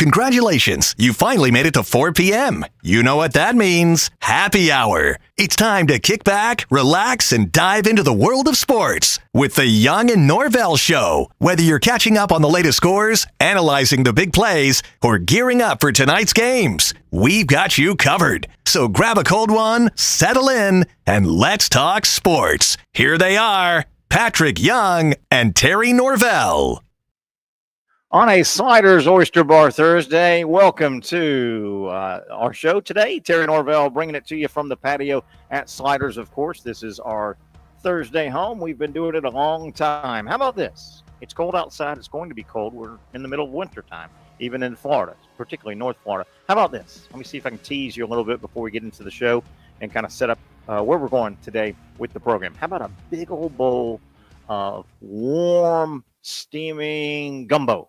Congratulations, you finally made it to 4 p.m. You know what that means. Happy hour. It's time to kick back, relax, and dive into the world of sports with the Young and Norvelle Show. Whether you're catching up on the latest scores, analyzing the big plays, or gearing up for tonight's games, we've got you covered. So grab a cold one, settle in, and let's talk sports. Here they are, Patrick Young and Terry Norvelle. On a Sliders Oyster Bar Thursday, welcome to our show today. Terry Norvelle bringing it to you from the patio at Sliders, of course. This is our Thursday home. We've been doing it a long time. How about this? It's cold outside. It's going to be cold. We're in the middle of winter time, even in Florida, particularly North Florida. How about this? Let me see if I can tease you a little bit before we get into the show and kind of set up where we're going today with the program. How about a big old bowl of warm, steaming gumbo?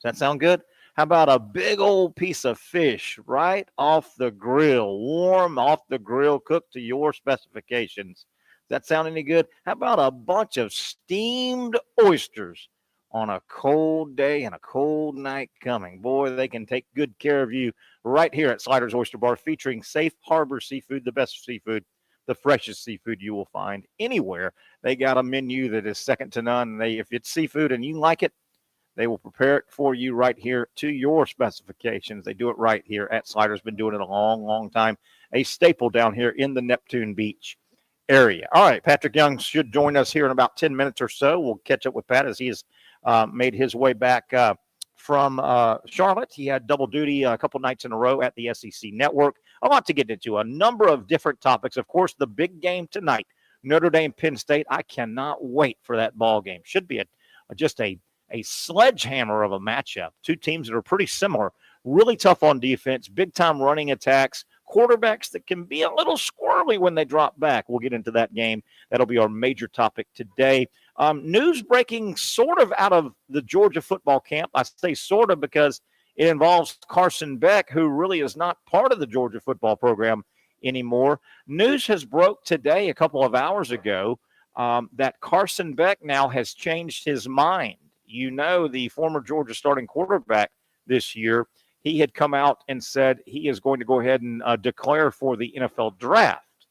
That sound good? How about a big old piece of fish right off the grill, warm off the grill, cooked to your specifications? Does that sound any good? How about a bunch of steamed oysters on a cold day and a cold night coming? Boy, they can take good care of you right here at Sliders Oyster Bar, featuring Safe Harbor Seafood, the best seafood, the freshest seafood you will find anywhere. They got a menu that is second to none. If it's seafood and you like it, they will prepare it for you right here to your specifications. They do it right here at Sliders. Been doing it a long, long time. A staple down here in the Neptune Beach area. All right, Patrick Young should join us here in about 10 minutes or so. We'll catch up with Pat as he has made his way back from Charlotte. He had double duty a couple nights in a row at the SEC Network. I want to get into a number of different topics. Of course, the big game tonight, Notre Dame, Penn State. I cannot wait for that ball game. Should be just a sledgehammer of a matchup. Two teams that are pretty similar, really tough on defense, big-time running attacks, quarterbacks that can be a little squirrely when they drop back. We'll get into that game. That'll be our major topic today. News breaking sort of out of the Georgia football camp. I say sort of because it involves Carson Beck, who really is not part of the Georgia football program anymore. News has broke today, a couple of hours ago, that Carson Beck now has changed his mind. You know, the former Georgia starting quarterback this year, he had come out and said he is going to go ahead and declare for the NFL draft.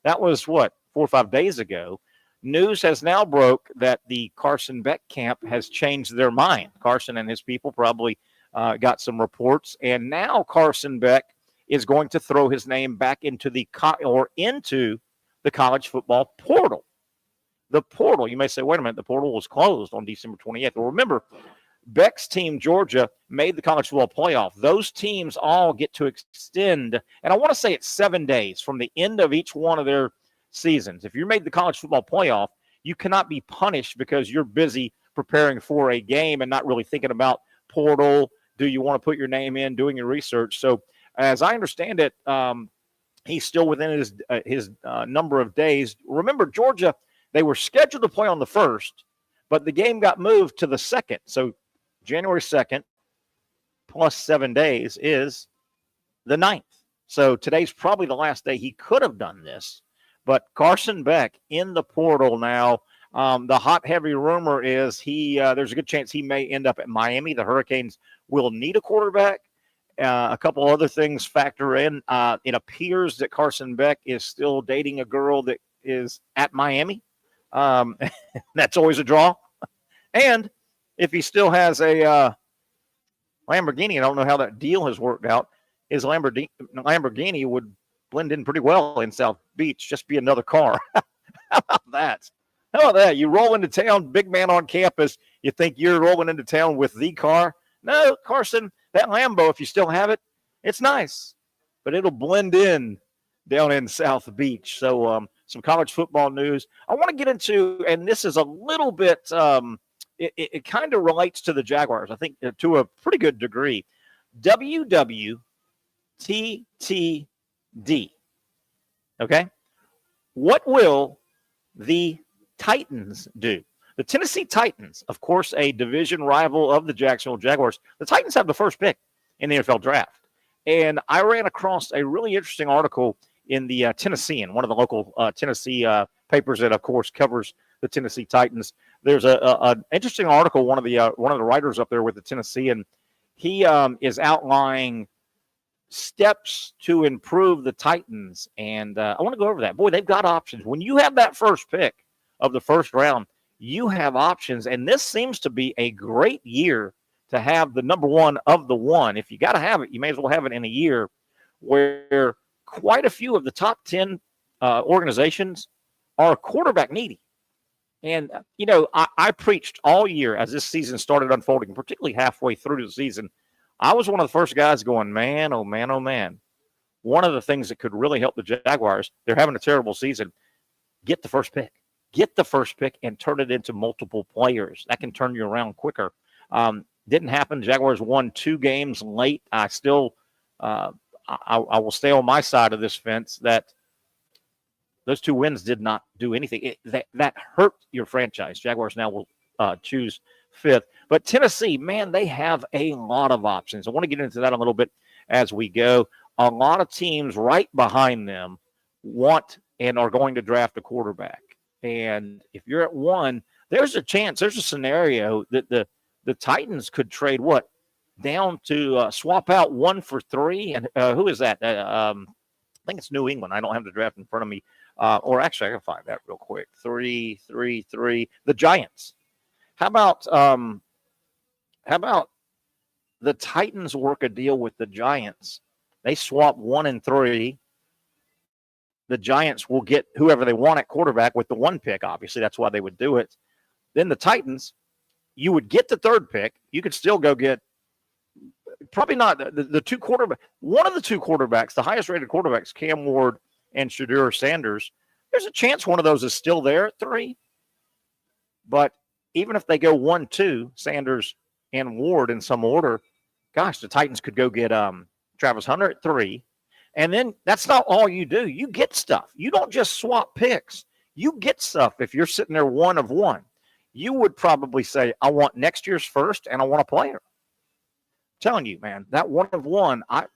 That was, 4 or 5 days ago. News has now broke that the Carson Beck camp has changed their mind. Carson and his people probably got some reports, and now Carson Beck is going to throw his name back into the college football portal. The portal, you may say, wait a minute, the portal was closed on December 28th. Well, remember, Beck's team, Georgia, made the college football playoff. Those teams all get to extend, and I want to say it's 7 days from the end of each one of their seasons. If you made the college football playoff, you cannot be punished because you're busy preparing for a game and not really thinking about portal. Do you want to put your name in, doing your research? So as I understand it, he's still within his number of days. Remember, Georgia, they were scheduled to play on the 1st, but the game got moved to the 2nd. So January 2nd plus 7 days is the 9th. So today's probably the last day he could have done this. But Carson Beck in the portal now. The hot, heavy rumor is there's a good chance he may end up at Miami. The Hurricanes will need a quarterback. A couple other things factor in. It appears that Carson Beck is still dating a girl that is at Miami. That's always a draw. And if he still has a Lamborghini, I don't know how that deal has worked out. His Lamborghini would blend in pretty well in South Beach, just be another car. How about that? How about that? You roll into town, big man on campus, you think you're rolling into town with the car. No, Carson, that Lambo, if you still have it, it's nice, but it'll blend in down in South Beach. So some college football news. I want to get into, and this is a little bit, it kind of relates to the Jaguars, I think, to a pretty good degree. WWTTD. Okay? What will the Titans do? The Tennessee Titans, of course, a division rival of the Jacksonville Jaguars. The Titans have the first pick in the NFL draft. And I ran across a really interesting article in the Tennessean, one of the local Tennessee papers that, of course, covers the Tennessee Titans. There's an interesting article. One of the writers up there with the Tennessean, he is outlining steps to improve the Titans, and I want to go over that. Boy, they've got options. When you have that first pick of the first round, you have options, and this seems to be a great year to have the number one of the one. If you got to have it, you may as well have it in a year where quite a few of the top 10 organizations are quarterback needy. And, I preached all year as this season started unfolding, particularly halfway through the season. I was one of the first guys going, man, oh, man, oh, man. One of the things that could really help the Jaguars, they're having a terrible season, get the first pick. Get the first pick and turn it into multiple players. That can turn you around quicker. Didn't happen. Jaguars won 2 games late. I still I will stay on my side of this fence that those 2 wins did not do anything. That hurt your franchise. Jaguars now will choose 5th. But Tennessee, man, they have a lot of options. I want to get into that a little bit as we go. A lot of teams right behind them want and are going to draft a quarterback. And if you're at 1, there's a chance, there's a scenario that the Titans could trade down to swap out 1 for 3. And who is that? I think it's New England. I don't have the draft in front of me. Or actually, I can find that real quick. 3. The Giants. How about the Titans work a deal with the Giants? They swap 1 and 3. The Giants will get whoever they want at quarterback with the 1 pick. Obviously, that's why they would do it. Then the Titans, you would get the 3rd pick. You could still go get probably not the 2 quarterbacks. One of the 2 quarterbacks, the highest rated quarterbacks, Cam Ward and Shedeur Sanders. There's a chance one of those is still there at 3. But even if they go 1-2, Sanders and Ward in some order, gosh, the Titans could go get Travis Hunter at 3. And then that's not all you do. You get stuff. You don't just swap picks. You get stuff if you're sitting there 1 of 1. You would probably say, I want next year's first and I want a player. I'm telling you, man, that 1 of 1, what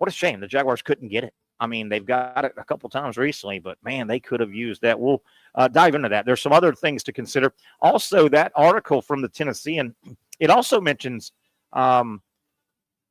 a shame. The Jaguars couldn't get it. I mean, they've got it a couple times recently, but, man, they could have used that. We'll dive into that. There's some other things to consider. Also, that article from the Tennessean, it also mentions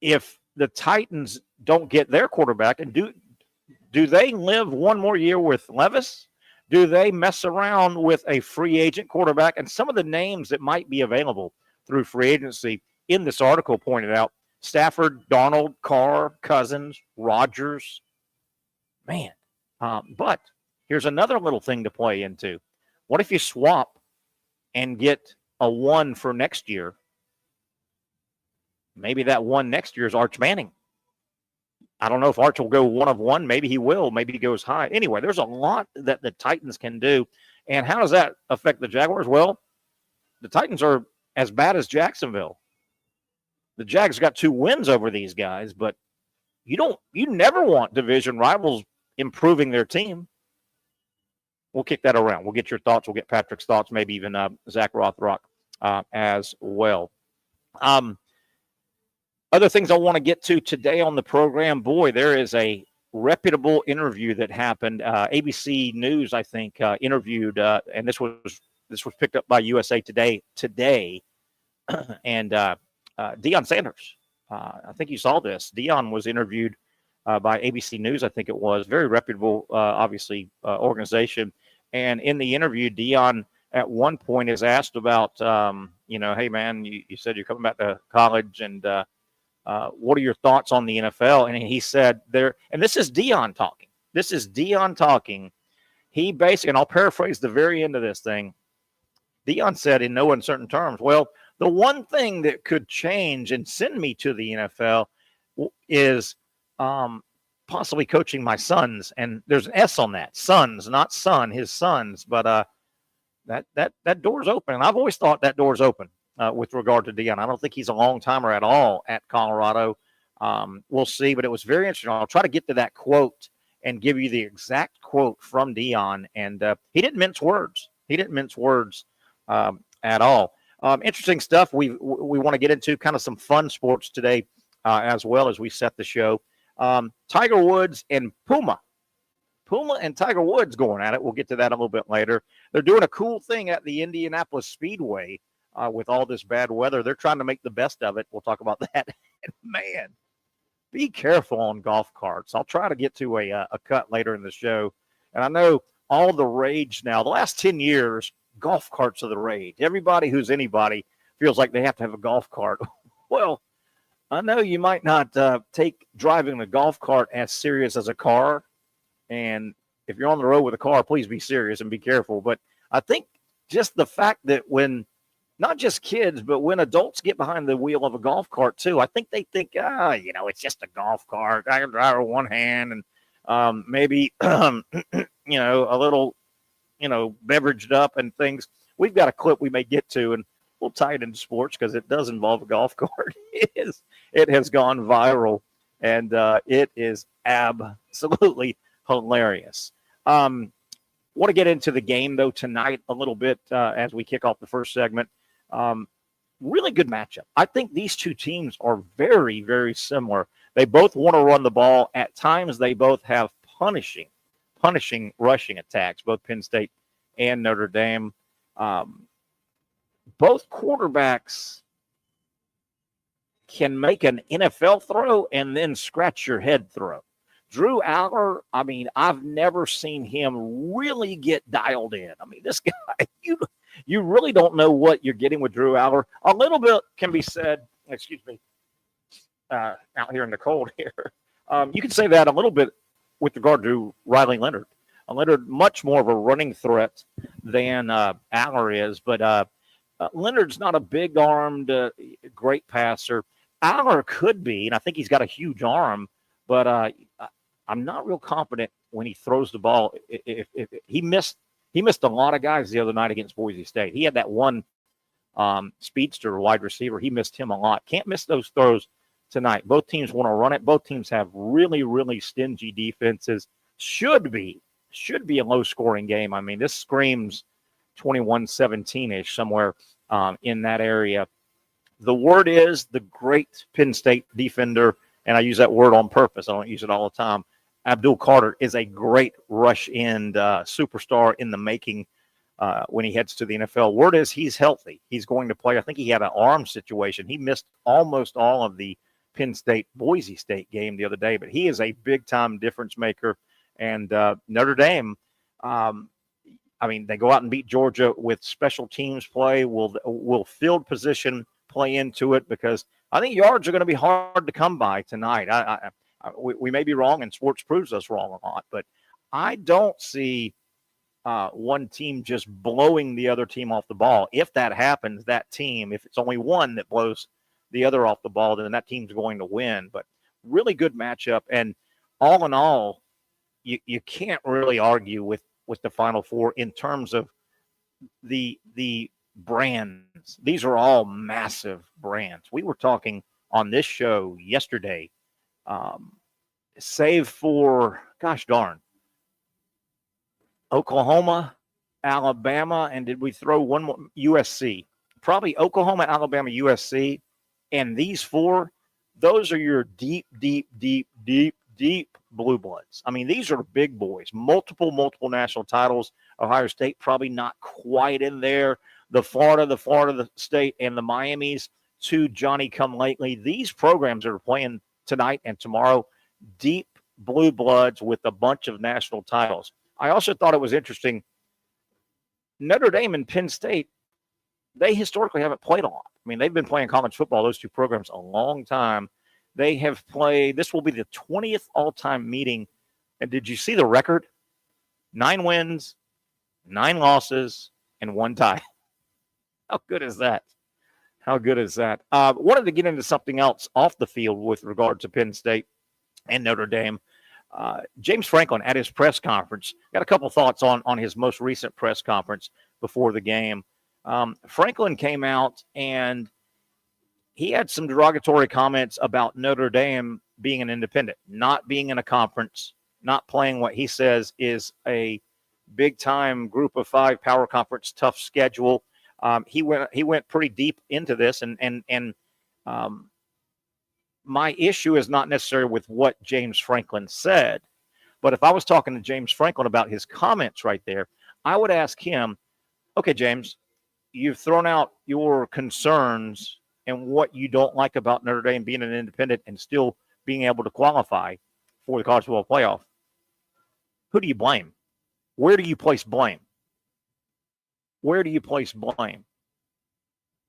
if the Titans don't get their quarterback, and do they live 1 more year with Levis? Do they mess around with a free agent quarterback? And some of the names that might be available through free agency in this article pointed out Stafford, Darnold, Carr, Cousins, Rodgers. Man, but here's another little thing to play into. What if you swap and get a 1 for next year? Maybe that 1 next year is Arch Manning. I don't know if Arch will go 1 of 1. Maybe he will. Maybe he goes high. Anyway, there's a lot that the Titans can do. And how does that affect the Jaguars? Well, the Titans are as bad as Jacksonville. The Jags got 2 wins over these guys, but you never want division rivals improving their team. We'll kick that around. We'll get your thoughts. We'll get Patrick's thoughts, maybe even Zach Rothrock as well. Other things I want to get to today on the program, boy, there is a reputable interview that happened. ABC News, I think, interviewed, and this was picked up by USA Today today, and Deion Sanders. I think you saw this. Deion was interviewed by ABC News, I think it was. Very reputable, obviously, organization. And in the interview, Deion at one point is asked about, hey, man, you said you're coming back to college, and what are your thoughts on the NFL? And he said and this is Deion talking. This is Deion talking. He basically, and I'll paraphrase the very end of this thing, Deion said in no uncertain terms, well, the one thing that could change and send me to the NFL is possibly coaching my sons. And there's an S on that. Sons, not son, his sons. But that door's open. And I've always thought that door's open with regard to Deion. I don't think he's a long-timer at all at Colorado. We'll see. But it was very interesting. I'll try to get to that quote and give you the exact quote from Deion. And he didn't mince words. He didn't mince words at all. Interesting stuff. We want to get into kind of some fun sports today as well as we set the show. Tiger Woods and Puma and Tiger Woods going at it. We'll get to that a little bit later. They're doing a cool thing at the Indianapolis Speedway. with all this bad weather. They're trying to make the best of it. We'll talk about that. And man, be careful on golf carts. I'll try to get to a cut later in the show. And I know all the rage now. The last 10 years, golf carts are the rage. Everybody who's anybody feels like they have to have a golf cart. Well, I know you might not take driving a golf cart as serious as a car. And if you're on the road with a car, please be serious and be careful. But I think just the fact that when not just kids, but when adults get behind the wheel of a golf cart too, I think they think, it's just a golf cart. I can drive with one hand and maybe, a little, beveraged up and things. We've got a clip we may get to, and we'll tie it into sports because it does involve a golf cart. It has gone viral, and it is absolutely hilarious. Want to get into the game, though, tonight a little bit as we kick off the first segment. Really good matchup. I think these two teams are very, very similar. They both want to run the ball. At times, they both have punishing rushing attacks, both Penn State and Notre Dame. Both quarterbacks can make an NFL throw and then scratch your head throw. Drew Aller, I've never seen him really get dialed in. This guy, you really don't know what you're getting with Drew Aller. A little bit can be said, out here in the cold here. You can say that a little bit with regard to Riley Leonard. Leonard, much more of a running threat than Aller is, but Leonard's not a big-armed, great passer. Aller could be, and I think he's got a huge arm, but I'm not real confident when he throws the ball. If he missed a lot of guys the other night against Boise State. He had that one speedster wide receiver. He missed him a lot. Can't miss those throws tonight. Both teams want to run it. Both teams have really, really stingy defenses. Should be a low-scoring game. This screams 21-17-ish somewhere in that area. The word is the great Penn State defender, and I use that word on purpose. I don't use it all the time. Abdul Carter is a great rush end superstar in the making when he heads to the NFL. Word is he's healthy. He's going to play. I think he had an arm situation. He missed almost all of the Penn State-Boise State game the other day, but he is a big-time difference maker. And Notre Dame, they go out and beat Georgia with special teams play. Will field position play into it? Because I think yards are going to be hard to come by tonight. We may be wrong, and sports proves us wrong a lot, but I don't see one team just blowing the other team off the ball. If that happens, that team, if it's only one that blows the other off the ball, then that team's going to win. But really good matchup, and all in all, you can't really argue with the Final Four in terms of the brands. These are all massive brands. We were talking on this show yesterday, save for, gosh darn, Oklahoma, Alabama, and did we throw one more? USC. Probably Oklahoma, Alabama, USC, and these four, those are your deep blue bloods. These are big boys. Multiple national titles. Ohio State probably not quite in there. The Florida State, and the Miamis, two Johnny-come-lately. These programs are playing tonight and tomorrow, deep blue bloods with a bunch of national titles. I also thought it was interesting, Notre Dame and Penn State, they historically haven't played a lot. They've been playing college football, those two programs, a long time. They have played, this will be the 20th all-time meeting. And did you see the record? 9 wins, 9 losses, and 1 tie. How good is that? Wanted to get into something else off the field with regard to Penn State and Notre Dame. James Franklin at his press conference, got a couple thoughts on his most recent press conference before the game. Franklin came out and he had some derogatory comments about Notre Dame being an independent, not being in a conference, not playing what he says is a big-time group of 5 power conference, tough schedule. He went pretty deep into this, and my issue is not necessarily with what James Franklin said, but if I was talking to James Franklin about his comments right there, I would ask him, okay, James, you've thrown out your concerns and what you don't like about Notre Dame being an independent and still being able to qualify for the college football playoff. Who do you blame? Where do you place blame? Where do you place blame?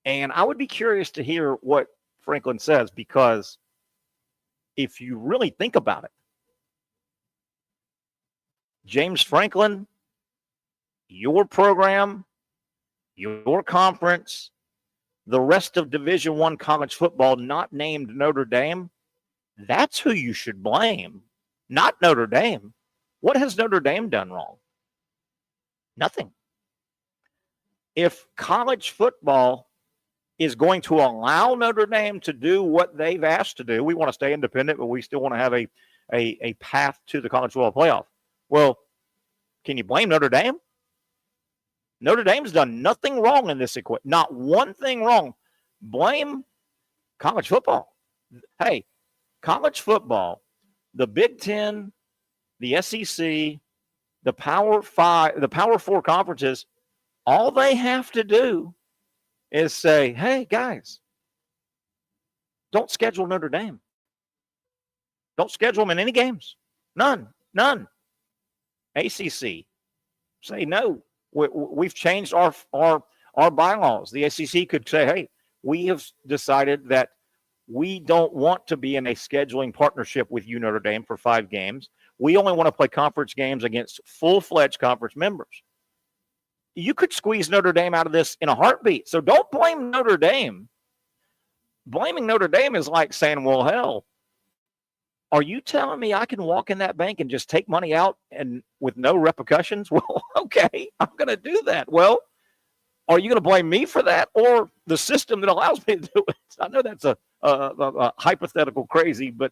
And I would be curious to hear what Franklin says, because if you really think about it, James Franklin, your program, your conference, the rest of Division I college football not named Notre Dame, that's who you should blame, not Notre Dame. What has Notre Dame done wrong? Nothing. If college football is going to allow Notre Dame to do what they've asked to do, we want to stay independent, but we still want to have a path to the college football playoff. Well, can you blame Notre Dame? Notre Dame's done nothing wrong in this equation. Not one thing wrong. Blame college football. Hey, college football, the Big Ten, the SEC, the Power Five, the Power Four conferences, all they have to do is say, hey, guys, don't schedule Notre Dame. Don't schedule them in any games. None. ACC, say no. We've changed our bylaws. The ACC could say, hey, we have decided that we don't want to be in a scheduling partnership with you, Notre Dame, for 5 games. We only want to play conference games against full-fledged conference members. You could squeeze Notre Dame out of this in a heartbeat. So don't blame Notre Dame. Blaming Notre Dame is like saying, well, hell, are you telling me I can walk in that bank and just take money out and with no repercussions? Well, okay, I'm going to do that. Well, are you going to blame me for that or the system that allows me to do it? I know that's a hypothetical crazy, but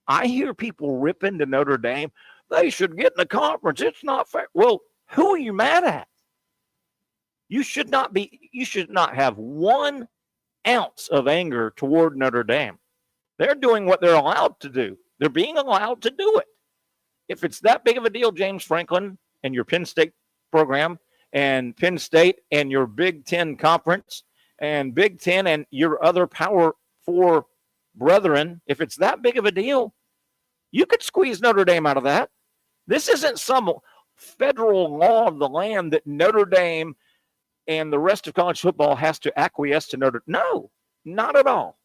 I hear people rip into Notre Dame. They should get in the conference. It's not fair. Well, who are you mad at? You should not have 1 ounce of anger toward Notre Dame. They're doing what they're allowed to do. They're being allowed to do it. If it's that big of a deal, James Franklin and your Penn State program and Penn State and your Big Ten conference and Big Ten and your other Power 4 brethren, if it's that big of a deal, you could squeeze Notre Dame out of that. This isn't some federal law of the land that Notre Dame and the rest of college football has to acquiesce to Notre Dame. No, not at all.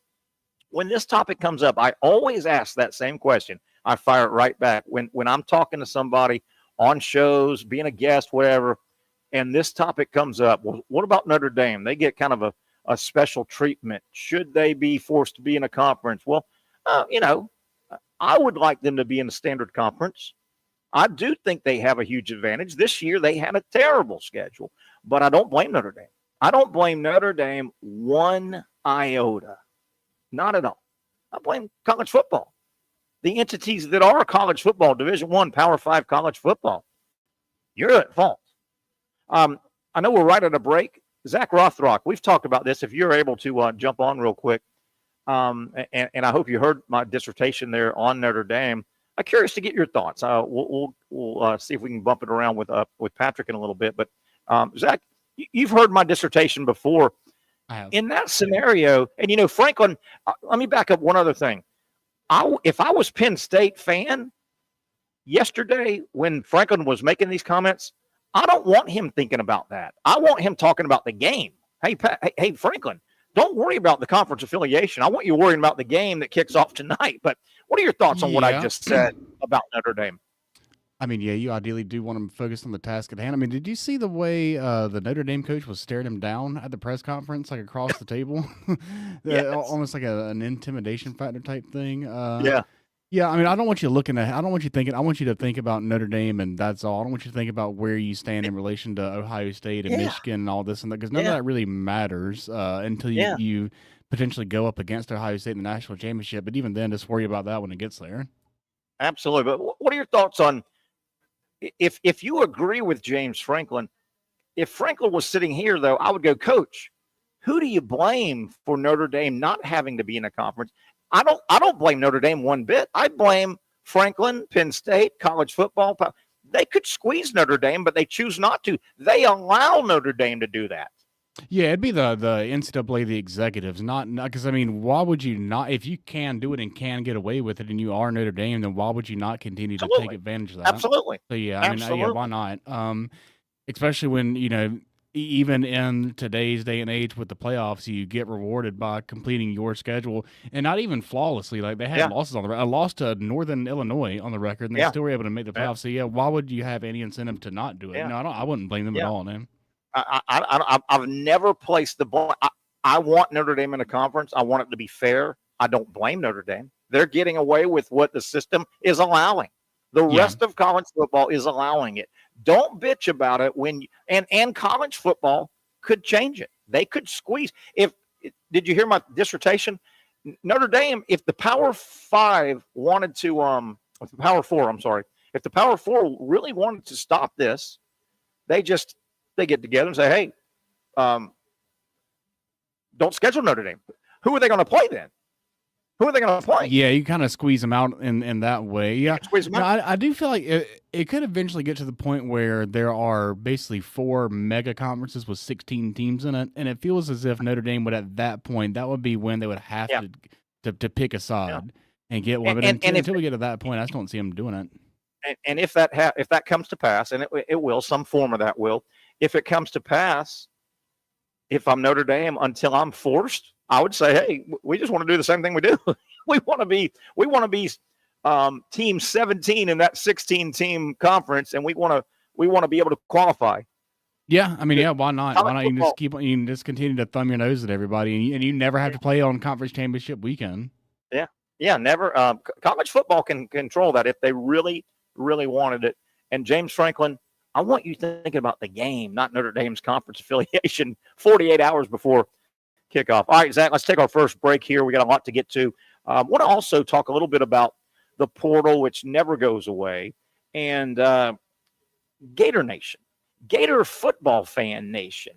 When this topic comes up, I always ask that same question. I fire it right back. When I'm talking to somebody on shows, being a guest, whatever, and this topic comes up, well, what about Notre Dame? They get kind of a special treatment. Should they be forced to be in a conference? Well, I would like them to be in a standard conference. I do think they have a huge advantage. This year, they had a terrible schedule, but I don't blame Notre Dame. I don't blame Notre Dame 1 iota. Not at all. I blame college football. The entities that are college football, Division I, Power 5 college football. You're at fault. I know we're right at a break. Zach Rothrock, we've talked about this. If you're able to jump on real quick, and I hope you heard my dissertation there on Notre Dame. I'm curious to get your thoughts. We'll see if we can bump it around with Patrick in a little bit. But Zach, you've heard my dissertation before. In that scenario, and Franklin, let me back up one other thing. If I was Penn State fan yesterday when Franklin was making these comments, I don't want him thinking about that. I want him talking about the game. Hey, Franklin, don't worry about the conference affiliation. I want you worrying about the game that kicks off tonight. But what are your thoughts on what I just said about Notre Dame? I mean, yeah, you ideally do want him focused on the task at hand. I mean, did you see the way the Notre Dame coach was staring him down at the press conference, like across the table? Almost like an intimidation factor type thing. Yeah. I mean, I don't want you thinking. I want you to think about Notre Dame, and that's all. I don't want you to think about where you stand in relation to Ohio State and Michigan and all this and that, because none of that really matters until you potentially go up against Ohio State in the national championship. But even then, just worry about that when it gets there. Absolutely. But what are your thoughts on? If you agree with James Franklin, if Franklin was sitting here, though, I would go, Coach, who do you blame for Notre Dame not having to be in a conference? I don't blame Notre Dame one bit. I blame Franklin, Penn State, college football. They could squeeze Notre Dame, but they choose not to. They allow Notre Dame to do that. Yeah, it'd be the NCAA, the executives, not because I mean, why would you not? If you can do it and can get away with it, and you are Notre Dame, then why would you not continue to take Absolutely. advantage of that? Absolutely. So yeah, I mean, yeah, Absolutely. why not? Especially when even in today's day and age with the playoffs, you get rewarded by completing your schedule and not even flawlessly. Like they had Yeah. losses on the record. I lost to Northern Illinois on the record, and they Yeah. still were able to make the Yeah. playoffs. So yeah, why would you have any incentive to not do it? Yeah. No, I wouldn't blame them at Yeah. all, man. I've never placed the blame. I want Notre Dame in a conference. I want it to be fair. I don't blame Notre Dame. They're getting away with what the system is allowing. The rest of college football is allowing it. Don't bitch about it and college football could change it. They could squeeze. Did you hear my dissertation? Notre Dame, if the Power 5 wanted to, if the Power 4, I'm sorry, if the Power 4 really wanted to stop this, they get together and say, hey, don't schedule Notre Dame. Who are they going to play then? Who are they going to play? Yeah, you kind of squeeze them out in that way. Yeah, I do feel like it could eventually get to the point where there are basically 4 mega conferences with 16 teams in it, and it feels as if Notre Dame would at that point, that would be when they would have to pick a side and get one. But until we get to that point, I just don't see them doing it. And if that comes to pass, and it will, some form of that will, if it comes to pass, if I'm Notre Dame, until I'm forced, I would say, hey, we just want to do the same thing we do. we want to be team 17 in that 16 team conference, and we want to be able to qualify. Yeah, I mean, why not? Why not? You can just continue to thumb your nose at everybody, and you never have to play on conference championship weekend. Yeah, never. College football can control that if they really, really wanted it. And James Franklin, I want you thinking about the game, not Notre Dame's conference affiliation, 48 hours before kickoff. All right, Zach, let's take our first break here. We got a lot to get to. I want to also talk a little bit about the portal, which never goes away, and Gator Nation, Gator football fan nation.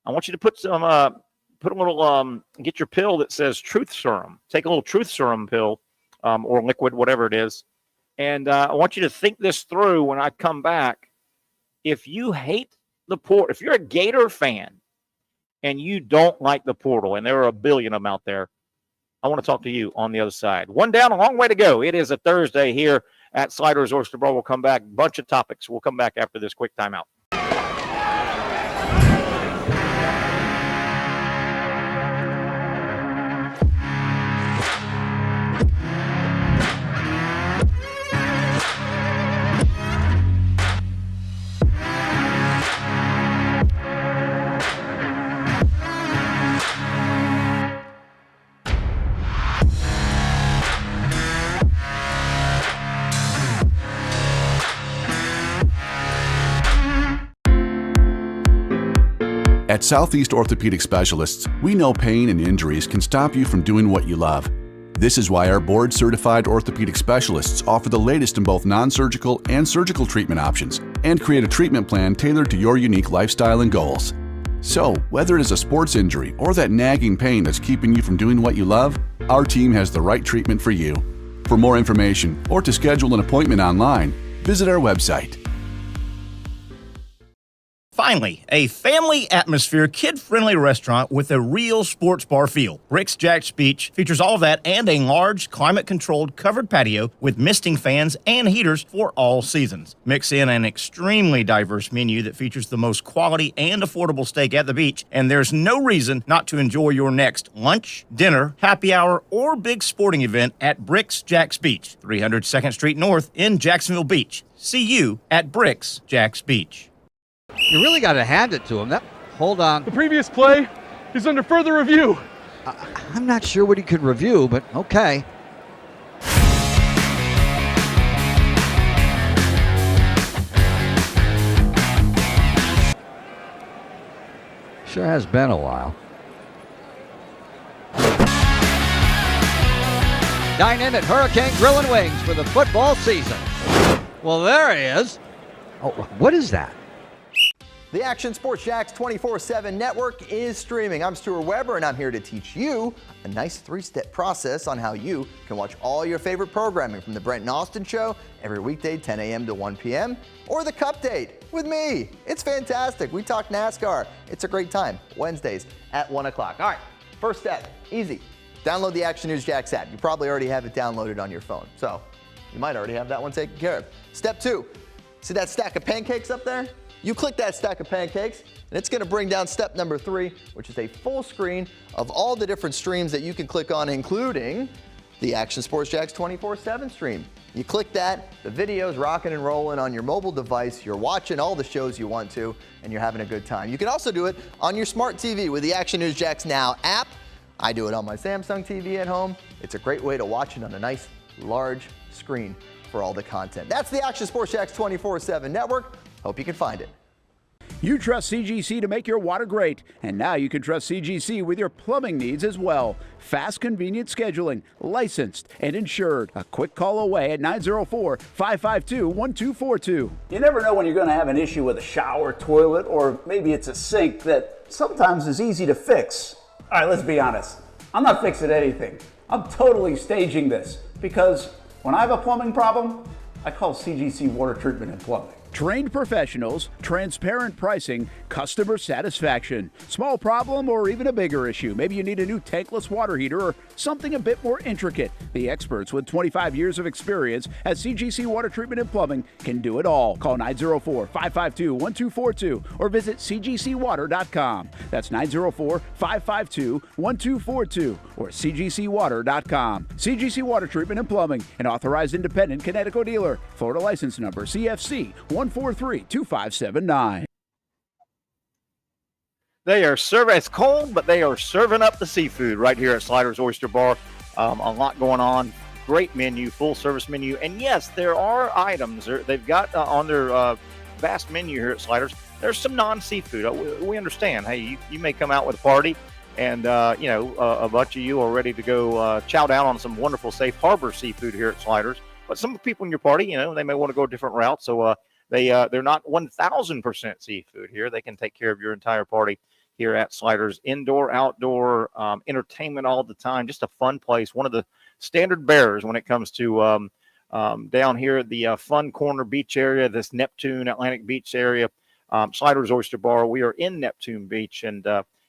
I want you to put a little, get your pill that says Truth Serum. Take a little Truth Serum pill or liquid, whatever it is. And I want you to think this through when I come back. If you hate the portal, if you're a Gator fan and you don't like the portal, and there are a billion of them out there, I want to talk to you on the other side. One down, a long way to go. It is a Thursday here at Sliders Oyster Bar. We'll come back. Bunch of topics. We'll come back after this quick timeout. At Southeast Orthopedic Specialists, we know pain and injuries can stop you from doing what you love. This is why our board-certified orthopedic specialists offer the latest in both non-surgical and surgical treatment options and create a treatment plan tailored to your unique lifestyle and goals. So, whether it is a sports injury or that nagging pain that's keeping you from doing what you love, our team has the right treatment for you. For more information or to schedule an appointment online, visit our website. Finally, a family atmosphere, kid-friendly restaurant with a real sports bar feel. Bricks Jack's Beach features all of that and a large, climate-controlled covered patio with misting fans and heaters for all seasons. Mix in an extremely diverse menu that features the most quality and affordable steak at the beach, and there's no reason not to enjoy your next lunch, dinner, happy hour, or big sporting event at Bricks Jack's Beach, 300 2nd Street North in Jacksonville Beach. See you at Bricks Jack's Beach. You really got to hand it to him. Hold on. The previous play is under further review. I'm not sure what he could review, but okay. Sure has been a while. Dine in at Hurricane Grill and Wings for the football season. Well, there he is. Oh, what is that? The Action Sports Jax 24/7 network is streaming. I'm Stuart Weber, and I'm here to teach you a nice 3-step process on how you can watch all your favorite programming from the Brent and Austin Show every weekday 10 a.m. to 1 p.m. or the Cup Date with me. It's fantastic. We talk NASCAR. It's a great time. Wednesdays at 1 o'clock. All right, first step, easy. Download the Action News Jax app. You probably already have it downloaded on your phone, so you might already have that one taken care of. Step 2, see that stack of pancakes up there? You click that stack of pancakes, and it's going to bring down step number 3, which is a full screen of all the different streams that you can click on, including the Action Sports Jax 24/7 stream. You click that, the video's rocking and rolling on your mobile device. You're watching all the shows you want to, and you're having a good time. You can also do it on your smart TV with the Action News Jax Now app. I do it on my Samsung TV at home. It's a great way to watch it on a nice, large screen for all the content. That's the Action Sports Jax 24/7 network. Hope you can find it. You trust CGC to make your water great, and now you can trust CGC with your plumbing needs as well. Fast, convenient scheduling, licensed and insured. A quick call away at 904-552-1242. You never know when you're going to have an issue with a shower, toilet, or maybe it's a sink that sometimes is easy to fix. All right, let's be honest. I'm not fixing anything. I'm totally staging this because when I have a plumbing problem, I call CGC Water Treatment and Plumbing. Trained professionals, transparent pricing, customer satisfaction. Small problem or even a bigger issue. Maybe you need a new tankless water heater or something a bit more intricate. The experts with 25 years of experience at CGC Water Treatment and Plumbing can do it all. Call 904-552-1242 or visit cgcwater.com. That's 904-552-1242 or cgcwater.com. CGC Water Treatment and Plumbing, an authorized independent Connecticut dealer. Florida license number CFC 143-2579. They are serving, it's cold, but they are serving up the seafood right here at Sliders Oyster Bar. A lot going on. Great menu, full service menu. And yes, there are items they've got on their vast menu here at Sliders. There's some non-seafood. We understand. Hey, you may come out with a party and, a bunch of you are ready to go chow down on some wonderful safe harbor seafood here at Sliders. But some people in your party, they may want to go a different route. So they're not 1,000% seafood here. They can take care of your entire party here at Sliders. Indoor, outdoor, entertainment all the time. Just a fun place. One of the standard bearers when it comes to down here at the Fun Corner Beach area, this Neptune Atlantic Beach area. Sliders Oyster Bar. We are in Neptune Beach, and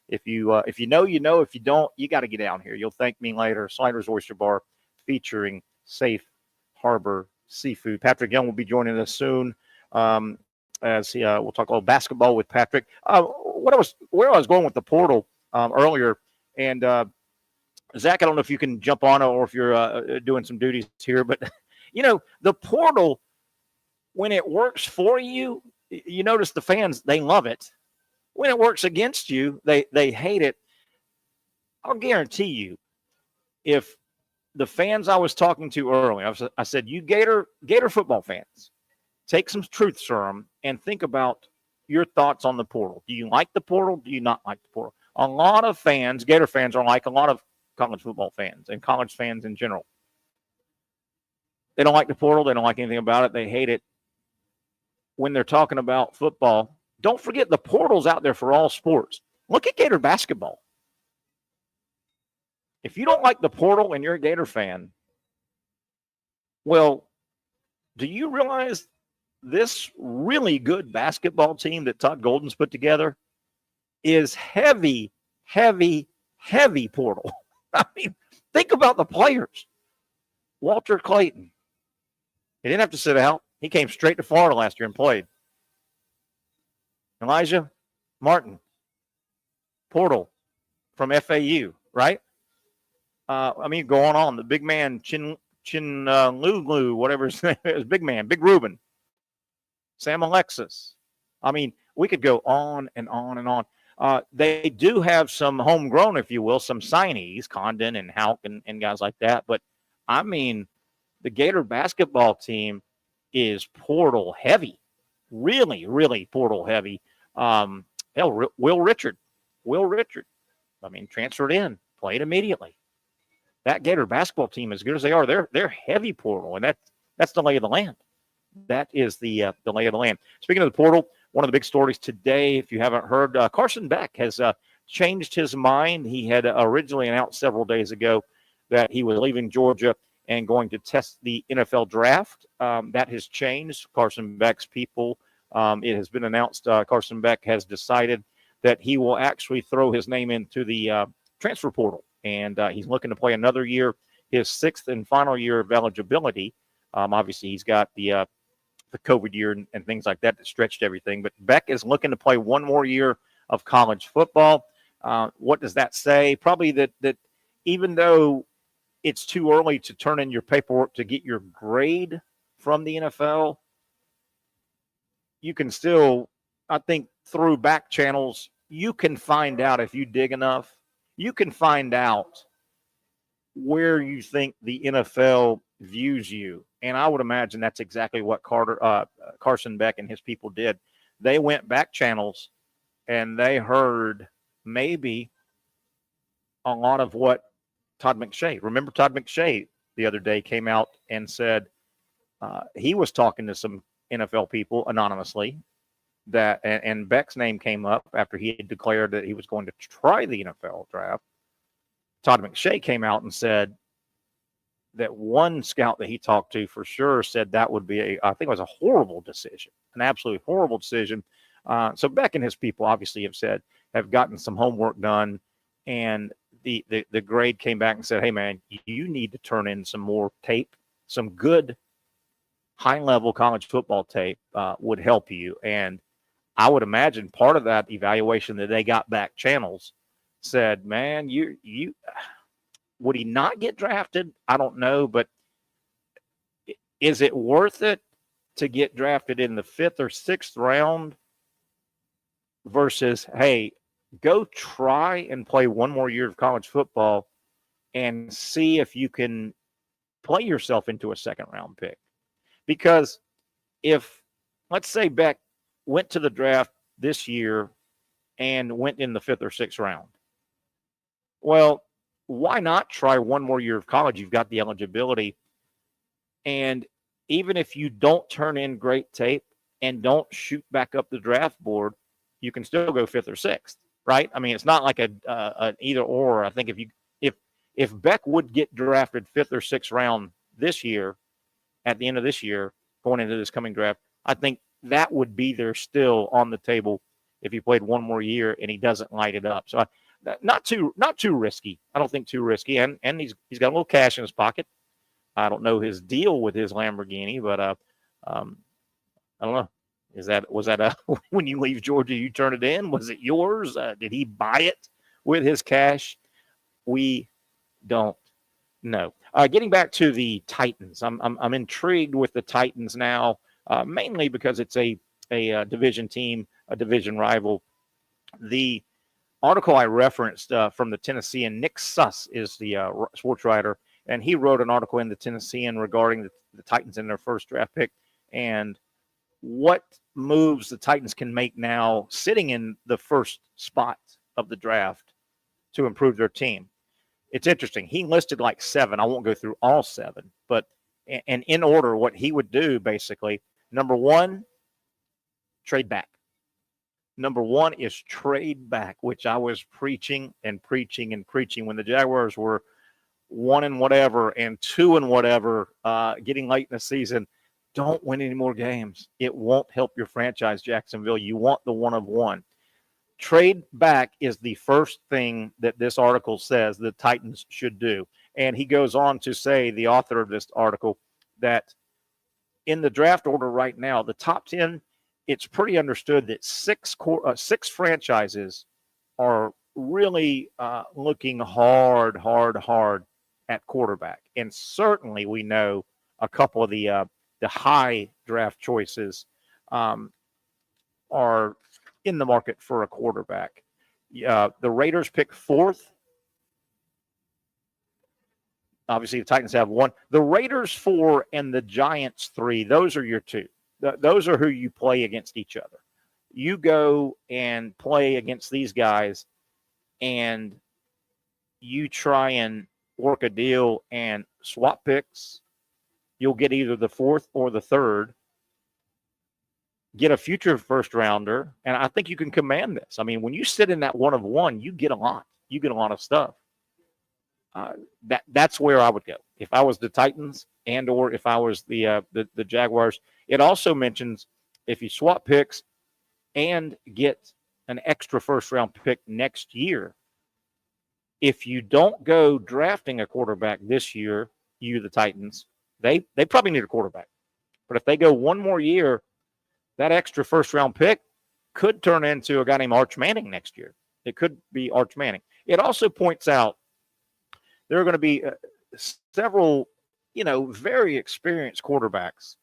if you know, you know. If you don't, you got to get down here. You'll thank me later. Sliders Oyster Bar, featuring safe harbor seafood. Patrick Young will be joining us soon. As we'll talk a little basketball with Patrick. Where I was going with the portal earlier, and Zach, I don't know if you can jump on or if you're doing some duties here, but the portal, when it works for you, you notice the fans, they love it. When it works against you, they hate it. I'll guarantee you, if the fans I was talking to earlier, I said, you Gator football fans, take some truth serum and think about your thoughts on the portal. Do you like the portal? Do you not like the portal? A lot of fans, Gator fans, are like a lot of college football fans and college fans in general. They don't like the portal. They don't like anything about it. They hate it. When they're talking about football, don't forget the portal's out there for all sports. Look at Gator basketball. If you don't like the portal and you're a Gator fan, well, do you realize this really good basketball team that Todd Golden's put together is heavy, heavy, heavy portal? I mean, think about the players. Walter Clayton. He didn't have to sit out. He came straight to Florida last year and played. Elijah Martin. Portal from FAU, right? Going on. The big man, Chin Lulu, whatever his name is, big man, Big Ruben. Sam Alexis. We could go on and on and on. They do have some homegrown, if you will, some signees, Condon and Houck and guys like that. But, the Gator basketball team is portal heavy. Really, really portal heavy. Will Richard. Transferred in, played immediately. That Gator basketball team, as good as they are, they're heavy portal, and that's the lay of the land. That is the lay of the land. Speaking of the portal, one of the big stories today, if you haven't heard, Carson Beck has changed his mind. He had originally announced several days ago that he was leaving Georgia and going to test the NFL draft. That has changed. Carson Beck's people, it has been announced Carson Beck has decided that he will actually throw his name into the transfer portal, and he's looking to play another year, his 6th and final year of eligibility. Obviously, he's got the COVID year and things like that stretched everything. But Beck is looking to play one more year of college football. What does that say? Probably that even though it's too early to turn in your paperwork to get your grade from the NFL, you can still, I think, through back channels, you can find out if you dig enough. You can find out where you think the NFL views you. And I would imagine that's exactly what Carson Beck and his people did. They went back channels and they heard maybe a lot of what Todd McShay. Remember, Todd McShay the other day came out and said he was talking to some NFL people anonymously, that and Beck's name came up after he had declared that he was going to try the NFL draft. Todd McShay came out and said that one scout that he talked to for sure said that would be I think it was a horrible decision, an absolutely horrible decision. So Beck and his people obviously have gotten some homework done, and the grade came back and said, hey man, you need to turn in some more tape, some good high-level college football tape would help you. And I would imagine part of that evaluation that they got back channels said, man, you would he not get drafted? I don't know, but is it worth it to get drafted in the 5th or 6th round versus, hey, go try and play one more year of college football and see if you can play yourself into a 2nd round pick? Because if, let's say, Beck went to the draft this year and went in the 5th or 6th round, well, why not try one more year of college? You've got the eligibility. And even if you don't turn in great tape and don't shoot back up the draft board, you can still go 5th or 6th, right? I mean, it's not like an either or. I think if Beck would get drafted 5th or 6th round this year, at the end of this year, going into this coming draft, I think that would be there still on the table if he played one more year and he doesn't light it up. So not too risky. I don't think too risky. And he's got a little cash in his pocket. I don't know his deal with his Lamborghini, but I don't know. Was that when you leave Georgia, you turn it in? Was it yours? Did he buy it with his cash? We don't know. Getting back to the Titans, I'm intrigued with the Titans now, mainly because it's a division team, a division rival. The article I referenced from the Tennessean, Nick Suss is the sports writer, and he wrote an article in the Tennessean regarding the Titans and their first draft pick and what moves the Titans can make now sitting in the first spot of the draft to improve their team. It's interesting. He listed like 7. I won't go through all 7, but and in order, what he would do basically, number 1, trade back. Number 1 is trade back, which I was preaching and preaching and preaching when the Jaguars were 1 and whatever and 2 and whatever, getting late in the season. Don't win any more games. It won't help your franchise, Jacksonville. You want the 1 of 1. Trade back is the first thing that this article says the Titans should do. And he goes on to say, the author of this article, that in the draft order right now, the top 10, it's pretty understood that 6 franchises are really looking hard at quarterback. And certainly we know a couple of the high draft choices are in the market for a quarterback. The Raiders pick 4th. Obviously, the Titans have 1. The Raiders 4 and the Giants 3, those are your 2. Those are who you play against each other. You go and play against these guys, and you try and work a deal and swap picks. You'll get either the 4th or the 3rd. get a future first rounder, and I think you can command this. I mean, when you sit in that 1 of 1, you get a lot. You get a lot of stuff. That's where I would go if I was the Titans and or if I was the Jaguars. It also mentions if you swap picks and get an extra first round pick next year, if you don't go drafting a quarterback this year, the Titans, they probably need a quarterback. But if they go one more year, that extra first round pick could turn into a guy named Arch Manning next year. It could be Arch Manning. It also points out there are going to be several, very experienced quarterbacks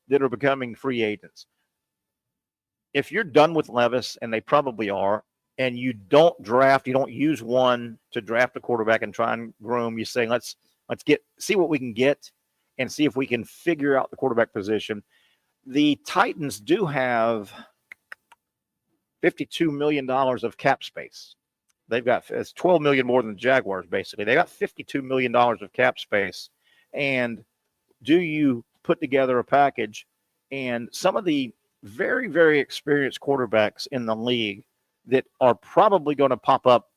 that are becoming free agents. If you're done with Levis, and they probably are, and you don't draft, you don't use one to draft a quarterback and try and groom, you say, let's see what we can get and see if we can figure out the quarterback position. The Titans do have $52 million of cap space. They've got it's $12 million more than the Jaguars, basically. They got $52 million of cap space. And do you put together a package? And some of the very, very experienced quarterbacks in the league that are probably going to pop up,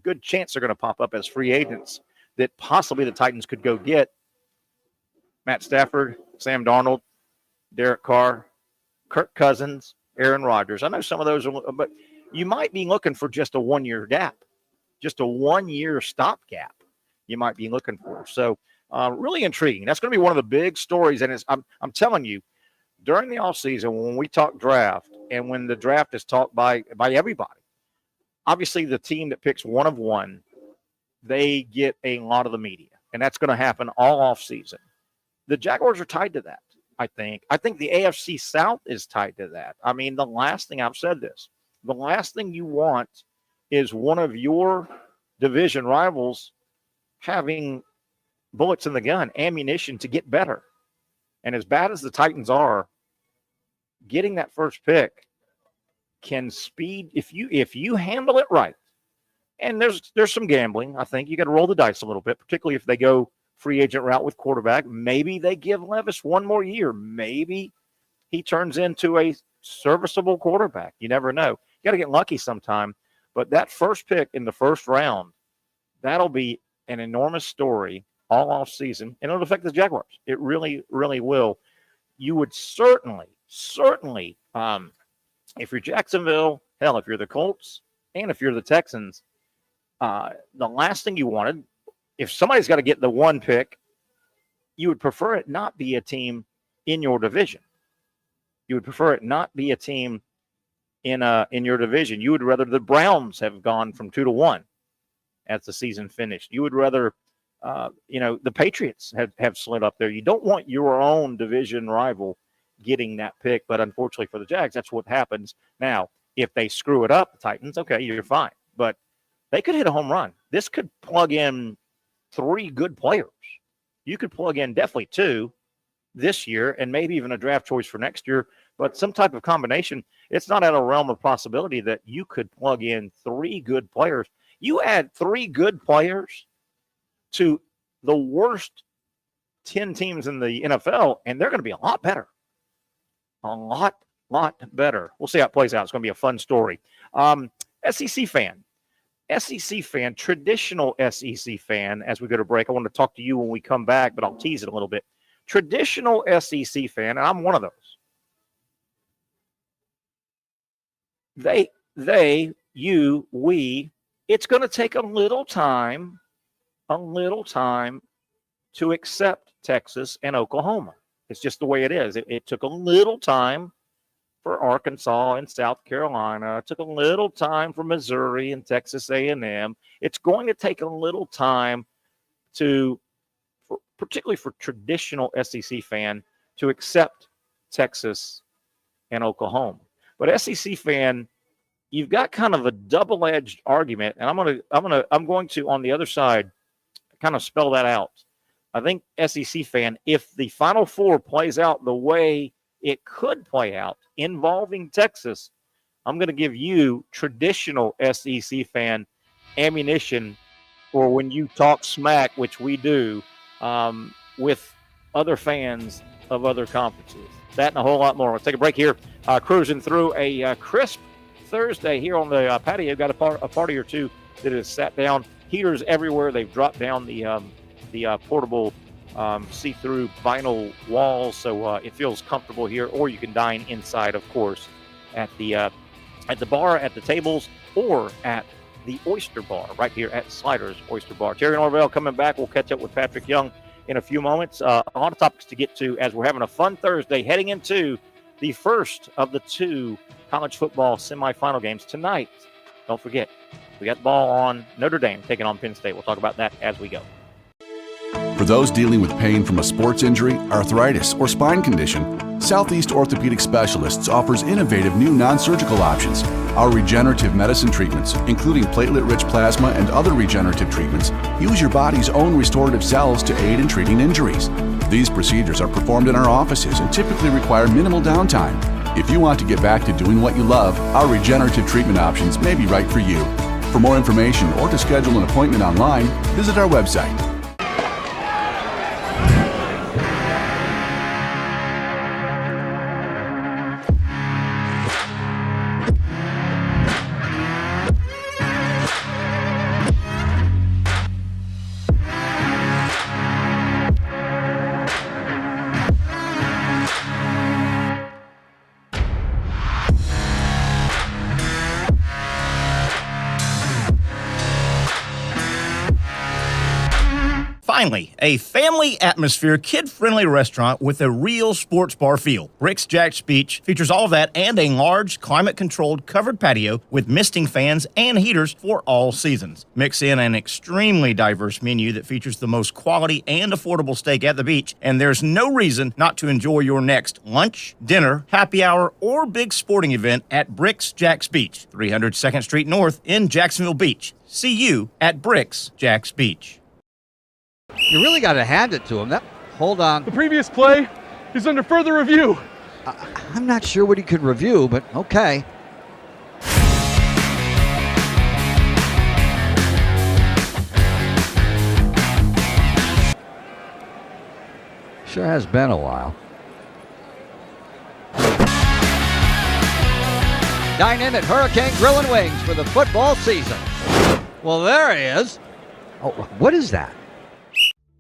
good chance they're going to pop up as free agents that possibly the Titans could go get. Matt Stafford, Sam Darnold, Derek Carr, Kirk Cousins, Aaron Rodgers. I know some of those are, but you might be looking for just a 1 year gap, just a 1 year stopgap you might be looking for. So really intriguing. That's going to be one of the big stories. And I'm telling you, during the offseason, when we talk draft and when the draft is talked by everybody, obviously the team that picks 1 of 1, they get a lot of the media. And that's going to happen all offseason. The Jaguars are tied to that. I think the AFC South is tied to that. I mean, the last thing you want is one of your division rivals having bullets in the gun, ammunition to get better. And as bad as the Titans are, getting that first pick can speed if you handle it right. And there's some gambling. I think you got to roll the dice a little bit, particularly if they go free agent route with quarterback. Maybe they give Levis 1 more year. Maybe he turns into a serviceable quarterback. You never know. You got to get lucky sometime. But that first pick in the first round, that'll be an enormous story all off season, and it'll affect the Jaguars. It really, really will. You would certainly, if you're Jacksonville, hell, if you're the Colts, and if you're the Texans, the last thing you wanted, if somebody's got to get the 1 pick, you would prefer it not be a team in your division. You would prefer it not be a team in your division. You would rather the Browns have gone from 2 to 1 as the season finished. You would rather, the Patriots have slid up there. You don't want your own division rival getting that pick, but unfortunately for the Jags, that's what happens. Now, if they screw it up, the Titans, okay, you're fine. But they could hit a home run. This could plug in 3 good players. You could plug in definitely 2 this year and maybe even a draft choice for next year, but some type of combination. It's not out of the realm of possibility that you could plug in 3 good players. You add 3 good players to the worst 10 teams in the NFL, and they're going to be a lot better. A lot better. We'll see how it plays out. It's going to be a fun story. SEC fan, traditional SEC fan, as we go to break. I want to talk to you when we come back, but I'll tease it a little bit. Traditional SEC fan, and I'm one of those. We, it's going to take a little time to accept Texas and Oklahoma. It's just the way it is. It took a little time for Arkansas and South Carolina. It took a little time for Missouri and Texas A&M. It's going to take a little time particularly for traditional SEC fan, to accept Texas and Oklahoma. But SEC fan, you've got kind of a double-edged argument, and I'm going to on the other side kind of spell that out. I think SEC fan, if the Final Four plays out the way it could play out involving Texas, I'm going to give you traditional SEC fan ammunition for when you talk smack, which we do, with other fans of other conferences. That and a whole lot more. Let's take a break here. Cruising through a crisp Thursday here on the patio. Got a party or two that is sat down. Heaters everywhere. They've dropped down the portable see-through vinyl walls, so it feels comfortable here. Or you can dine inside, of course, at the bar, at the tables, or at the Oyster Bar right here at Sliders Oyster Bar. Terry Norvelle coming back. We'll catch up with Patrick Young in a few moments. A lot of topics to get to as we're having a fun Thursday heading into the first of the two college football semifinal games tonight. Don't forget, we got the ball on Notre Dame taking on Penn State. We'll talk about that as we go. For those dealing with pain from a sports injury, arthritis, or spine condition, Southeast Orthopedic Specialists offers innovative new non-surgical options. Our regenerative medicine treatments, including platelet-rich plasma and other regenerative treatments, use your body's own restorative cells to aid in treating injuries. These procedures are performed in our offices and typically require minimal downtime. If you want to get back to doing what you love, our regenerative treatment options may be right for you. For more information or to schedule an appointment online, visit our website. Finally, a family atmosphere, kid-friendly restaurant with a real sports bar feel. Rick's Jack's Beach features all of that and a large, climate-controlled covered patio with misting fans and heaters for all seasons. Mix in an extremely diverse menu that features the most quality and affordable steak at the beach, and there's no reason not to enjoy your next lunch, dinner, happy hour, or big sporting event at Rick's Jack's Beach, 300 2nd Street North in Jacksonville Beach. See you at Rick's Jack's Beach. You really got to hand it to him. Hold on. The previous play is under further review. I'm not sure what he could review, but okay. Sure has been a while. Dine in at Hurricane Grill and Wings for the football season. Well, there he is. Oh, what is that?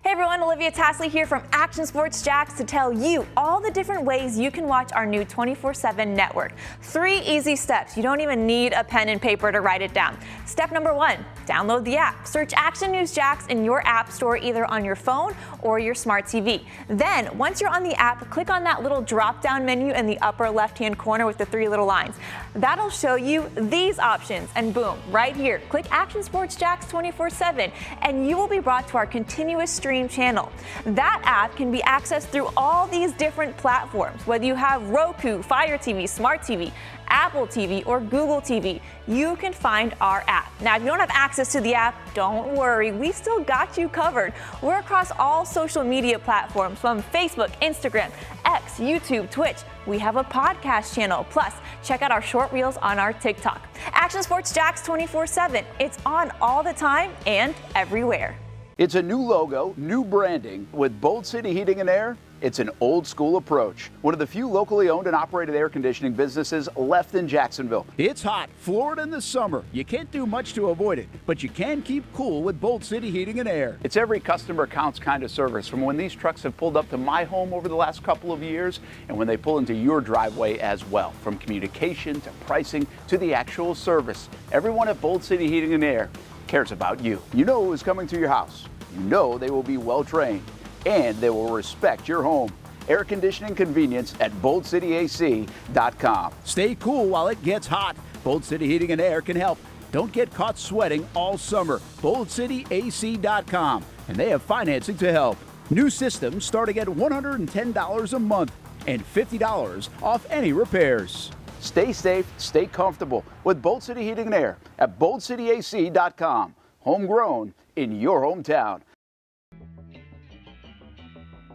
Hey everyone, Olivia Tasley here from Action Sports Jacks to tell you all the different ways you can watch our new 24/7 network. 3 easy steps. You don't even need a pen and paper to write it down. Step number 1, download the app. Search Action News Jacks in your app store either on your phone or your smart TV. Then, once you're on the app, click on that little drop-down menu in the upper left-hand corner with the 3 little lines. That'll show you these options, and boom, right here, click Action Sports Jacks 24/7, and you will be brought to our continuous stream channel. That app can be accessed through all these different platforms. Whether you have Roku, Fire TV, Smart TV, Apple TV, or Google TV, you can find our app. Now, if you don't have access to the app, don't worry, we still got you covered. We're across all social media platforms from Facebook, Instagram, X, YouTube, Twitch. We have a podcast channel. Plus, check out our short reels on our TikTok. Action Sports Jacks 24/7. It's on all the time and everywhere. It's a new logo, new branding. With Bold City Heating and Air, it's an old school approach. One of the few locally owned and operated air conditioning businesses left in Jacksonville. It's hot, Florida in the summer. You can't do much to avoid it, but you can keep cool with Bold City Heating and Air. It's every customer counts kind of service, from when these trucks have pulled up to my home over the last couple of years and when they pull into your driveway as well. From communication to pricing to the actual service, everyone at Bold City Heating and Air cares about you. You know who is coming to your house. You know they will be well trained, and they will respect your home. Air conditioning convenience at boldcityac.com. Stay cool while it gets hot. Bold City Heating and Air can help. Don't get caught sweating all summer. boldcityac.com, and they have financing to help. New systems starting at $110 a month and $50 off any repairs. Stay safe, stay comfortable with Bold City Heating and Air at boldcityac.com. Homegrown in your hometown.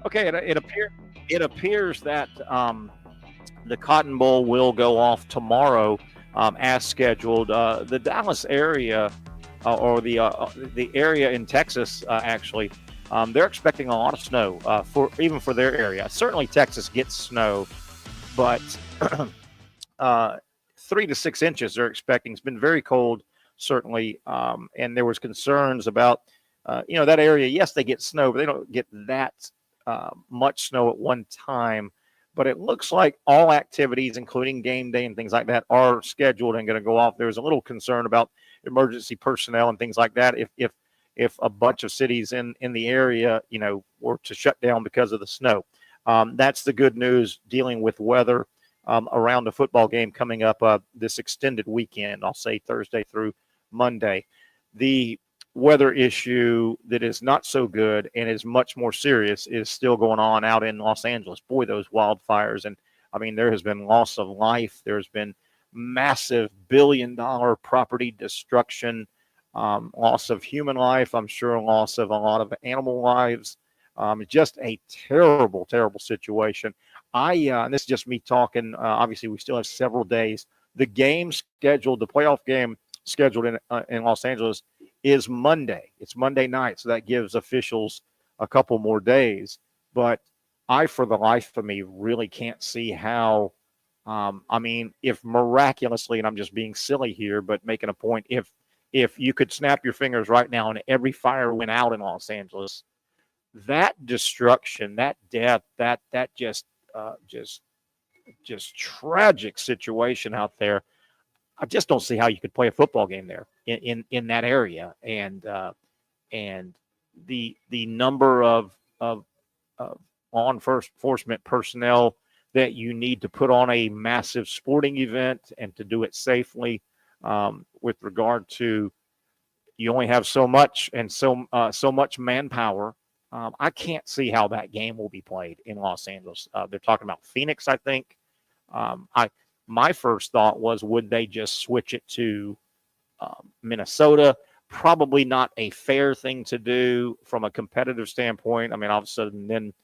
Okay, it appears that the Cotton Bowl will go off tomorrow as scheduled. The Dallas area or the area in Texas actually, they're expecting a lot of snow for their area. Certainly Texas gets snow but 3 to 6 inches they're expecting. It's been very cold, certainly, and there was concerns about that area. Yes, they get snow, but they don't get that much snow at one time. But it looks like all activities, including game day and things like that, are scheduled and going to go off. There's a little concern about emergency personnel and things like that. If a bunch of cities in the area, were to shut down because of the snow, that's the good news dealing with weather around the football game coming up this extended weekend. I'll say Thursday through Monday. The weather issue that is not so good and is much more serious is still going on out in Los Angeles. Boy, those wildfires. And I mean, there has been loss of life. There's been massive billion-dollar property destruction, loss of human life. I'm sure loss of a lot of animal lives. Just a terrible, terrible situation. And this is just me talking. Obviously, we still have several days. The game scheduled, the playoff game scheduled in Los Angeles is Monday. It's Monday night, so that gives officials a couple more days. But I, for the life of me, really can't see how. If miraculously, and I'm just being silly here, but making a point, if you could snap your fingers right now and every fire went out in Los Angeles, that destruction, that death, that just tragic situation out there. I just don't see how you could play a football game there in that area, and the number of law enforcement personnel that you need to put on a massive sporting event and to do it safely. With regard to, you only have so much and so much manpower. I can't see how that game will be played in Los Angeles. They're talking about Phoenix, I think. My first thought was, would they just switch it to Minnesota? Probably not a fair thing to do from a competitive standpoint. I mean, all of a sudden, then,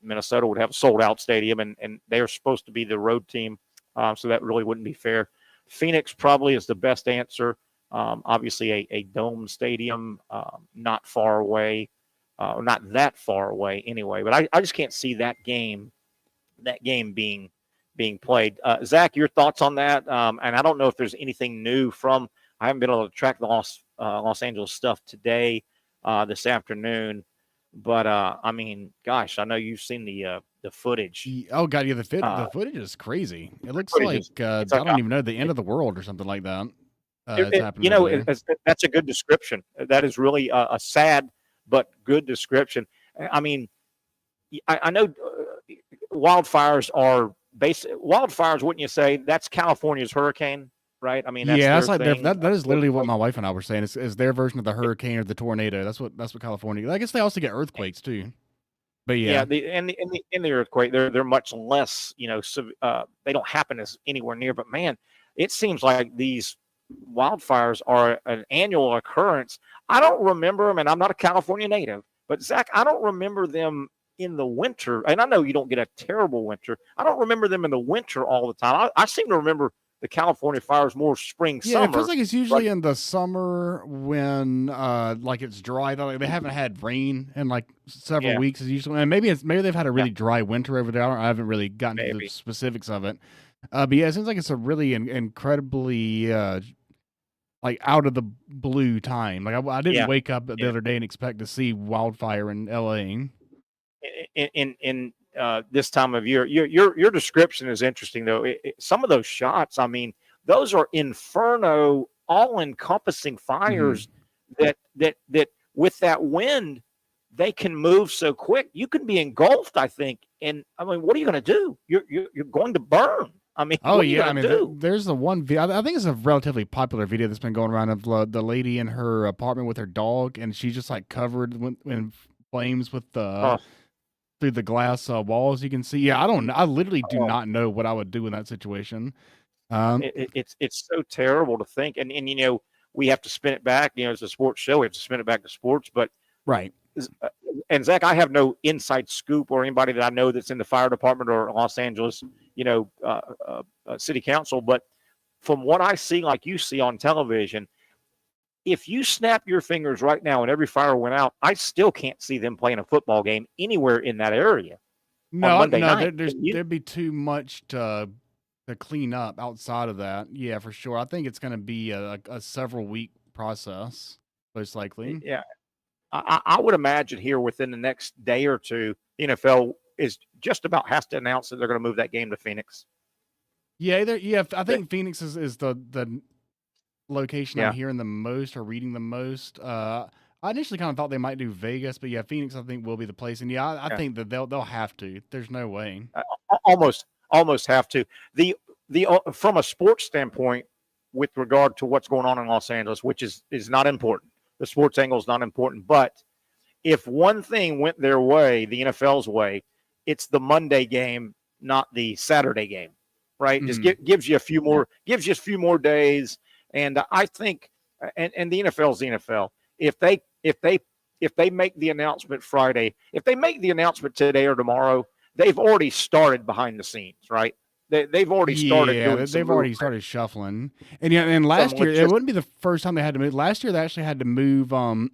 Minnesota would have a sold-out stadium, and they're supposed to be the road team, so that really wouldn't be fair. Phoenix probably is the best answer. Obviously, a dome stadium, not far away, not that far away anyway. But I just can't see that game being played. Zach, your thoughts on that? And I don't know if there's anything new from. I haven't been able to track the Los Angeles stuff today, this afternoon. But gosh, I know you've seen the footage. Oh God, yeah, the footage is crazy. It looks like I don't even know, the end of the world or something like that. That's a good description. That is really a sad but good description. I mean, I know wildfires are wildfires. Wouldn't you say that's California's hurricane? Right. I mean, that's like that is literally what my wife and I were saying. Is their version of the hurricane or the tornado. That's what California. I guess they also get earthquakes too. But yeah, in the earthquake, they're much less. They don't happen as anywhere near. But man, it seems like these wildfires are an annual occurrence. I don't remember them, and I'm not a California native. But Zach, I don't remember them in the winter. And I know you don't get a terrible winter. I don't remember them in the winter all the time. I seem to remember the California fires more spring, summer. Yeah, it feels like it's usually in the summer when like it's dry. They haven't had rain in like several weeks is usually, and maybe they've had a really dry winter over there. I haven't really gotten into the specifics of it. But yeah, it seems like it's a really incredibly like out of the blue time. Like I didn't wake up the other day and expect to see wildfire in LA. In this time of year. Your description is interesting, though. Some of those shots, I mean, those are inferno, all-encompassing fires that with that wind, they can move so quick. You can be engulfed, I think. And I mean, what are you going to do? You're going to burn. I mean, there's the one video. I think it's a relatively popular video that's been going around of the lady in her apartment with her dog, and she's just like covered in flames with the. Through the glass walls, you can see. Yeah, I literally do not know what I would do in that situation. It's so terrible to think, and we have to spin it back. It's a sports show. We have to spin it back to sports, but right. And Zach, I have no inside scoop or anybody that I know that's in the fire department or Los Angeles, city council. But from what I see, like you see on television, if you snap your fingers right now and every fire went out, I still can't see them playing a football game anywhere in that area. on Monday no, night. there'd be too much to clean up outside of that. Yeah, for sure. I think it's going to be a several week process, most likely. Yeah, I would imagine here within the next day or two, the NFL is just about has to announce that they're going to move that game to Phoenix. Yeah, I think Phoenix is the location Yeah. I'm hearing the most or reading the most. I initially kind of thought they might do Vegas, but yeah, Phoenix I think will be the place. And I think that they'll have to. There's no way. Almost have to. The from a sports standpoint, with regard to what's going on in Los Angeles, which is not important. The sports angle is not important. But if one thing went their way, the NFL's way, it's the Monday game, not the Saturday game, right? Mm-hmm. Just gives you a few more days. And I think, and the NFL's the NFL. If they make the announcement Friday, if they make the announcement today or tomorrow, they've already started behind the scenes, right? They've already started doing they've already started shuffling. And last year, it wouldn't be the first time they had to move. Last year, they actually had to move. Remember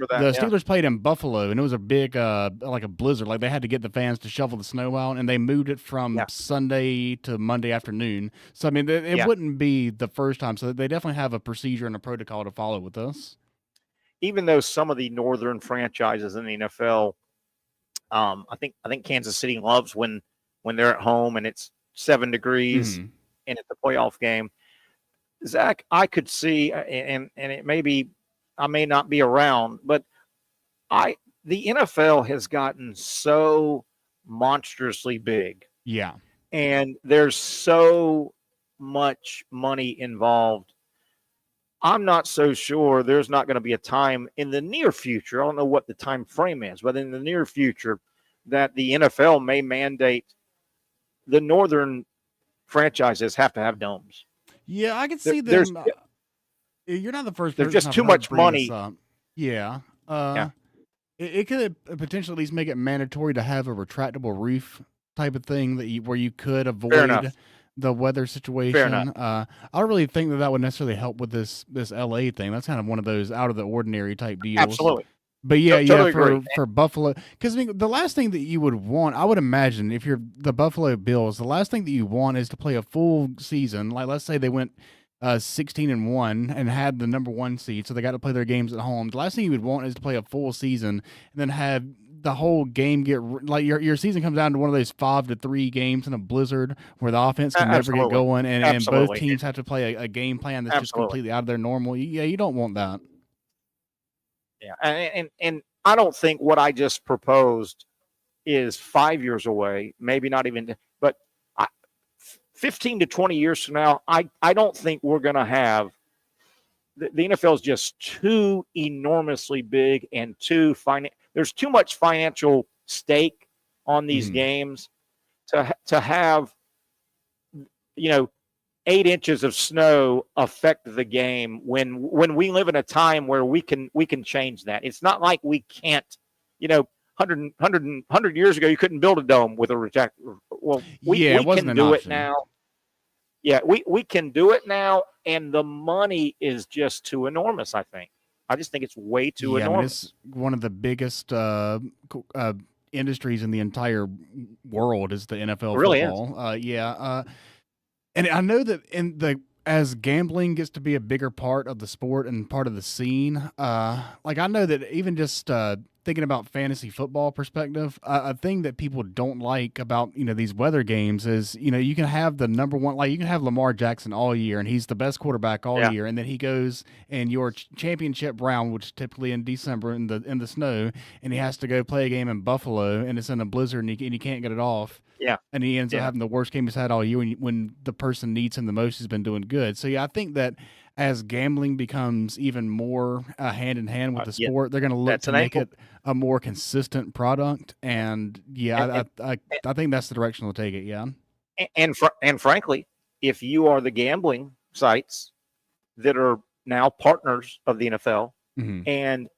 that? The Steelers played in Buffalo, and it was a big, like a blizzard. Like they had to get the fans to shovel the snow out, and they moved it from Sunday to Monday afternoon. So, I mean, it wouldn't be the first time. So they definitely have a procedure and a protocol to follow with this. Even though some of the northern franchises in the NFL, I think Kansas City loves when they're at home and it's 7 degrees and it's a playoff game. Zach, I could see, and it may be, I may not be around, but the NFL has gotten so monstrously big. Yeah. And there's so much money involved. I'm not so sure there's not going to be a time in the near future. I don't know what the time frame is, but in the near future that the NFL may mandate the northern franchises have to have domes. Yeah, I can see them. You're not the first person. There's just too much money. Yeah. It could potentially at least make it mandatory to have a retractable roof type of thing where you could avoid the weather situation. I don't really think that would necessarily help with this LA thing. That's kind of one of those out of the ordinary type deals. Absolutely. But totally for Buffalo, because I mean, the last thing that you would want, I would imagine, if you're the Buffalo Bills, the last thing that you want is to play a full season. Like, let's say they went 16-1 and had the number 1 seed, so they got to play their games at home. The last thing you would want is to play a full season and then have the whole game get like your season comes down to one of those 5-3 games in a blizzard where the offense can never get going and both teams have to play a game plan that's just completely out of their normal. Yeah, you don't want that. Yeah, and I don't think what I just proposed is 5 years away, maybe not even, but 15 to 20 years from now, I don't think we're going to have the NFL is just too enormously big and there's too much financial stake on these games to have 8 inches of snow affect the game when we live in a time where we can change that. It's not like we can't, 100 years ago, you couldn't build a dome with a retractor. Well, we can do it now. Yeah, we can do it now, and the money is just too enormous, I think. I just think it's way too enormous. I mean, it's one of the biggest industries in the entire world is the NFL it really football. And I know that as gambling gets to be a bigger part of the sport and part of the scene, like I know that even just thinking about fantasy football perspective, a thing that people don't like about these weather games is you can have the number one, like you can have Lamar Jackson all year and he's the best quarterback all year, and then he goes in your championship round, which is typically in December in the snow, and he has to go play a game in Buffalo and it's in a blizzard and he can't get it off. Yeah, and he ends up having the worst game he's had all year when the person needs him the most. He's been doing good. So I think that as gambling becomes even more hand in hand with the sport, they're going to look to make it a more consistent product. And I think that's the direction they'll take it. Yeah, and frankly, if you are the gambling sites that are now partners of the NFL and